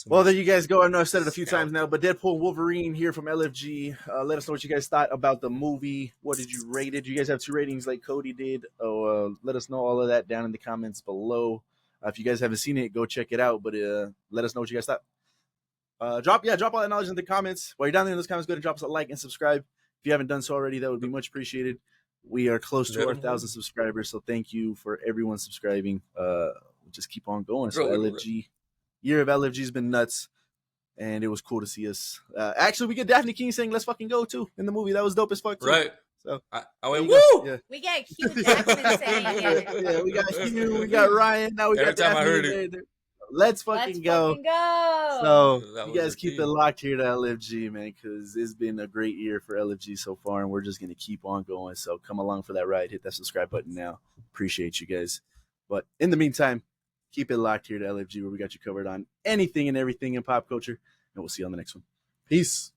Speaker 1: Well, there you guys go. I know I've said it a few times now, but Deadpool Wolverine here from LFG. Let us know what you guys thought about the movie. What did you rate it? You guys have 2 ratings like Cody did. Let us know all of that down in the comments below. If you guys haven't seen it, go check it out. But let us know what you guys thought. Drop all that knowledge in the comments. While you're down there in those comments, go ahead and drop us a like and subscribe. If you haven't done so already, that would be much appreciated. We are close to our 1,000 subscribers, so thank you for everyone subscribing. Just keep on going. So
Speaker 3: Bro,
Speaker 1: LFG, year of LFG has been nuts. and it was cool to see us. Actually, we get Daphne King saying "Let's fucking go" too in the movie. That was dope as fuck too.
Speaker 3: Right.
Speaker 1: So
Speaker 3: I went,
Speaker 1: there you
Speaker 3: woo!
Speaker 1: go. Yeah.
Speaker 4: We got Hugh Jackman saying it.
Speaker 1: Yeah, we got Hugh, we got Ryan. Now we
Speaker 3: Every
Speaker 1: got
Speaker 3: time I
Speaker 1: Daphne.
Speaker 3: heard it.
Speaker 1: Let's fucking go.
Speaker 4: Let's fucking go.
Speaker 1: So
Speaker 3: That
Speaker 1: you
Speaker 3: was
Speaker 1: guys
Speaker 3: the
Speaker 1: keep it
Speaker 3: theme.
Speaker 1: locked here to LFG, man, because it's been a great year for LFG so far, and we're just gonna keep on going. So come along for that ride. Hit that subscribe button now. Appreciate you guys. But in the meantime, keep it locked here to LFG, where we got you covered on anything and everything in pop culture, and we'll see you on the next one. Peace.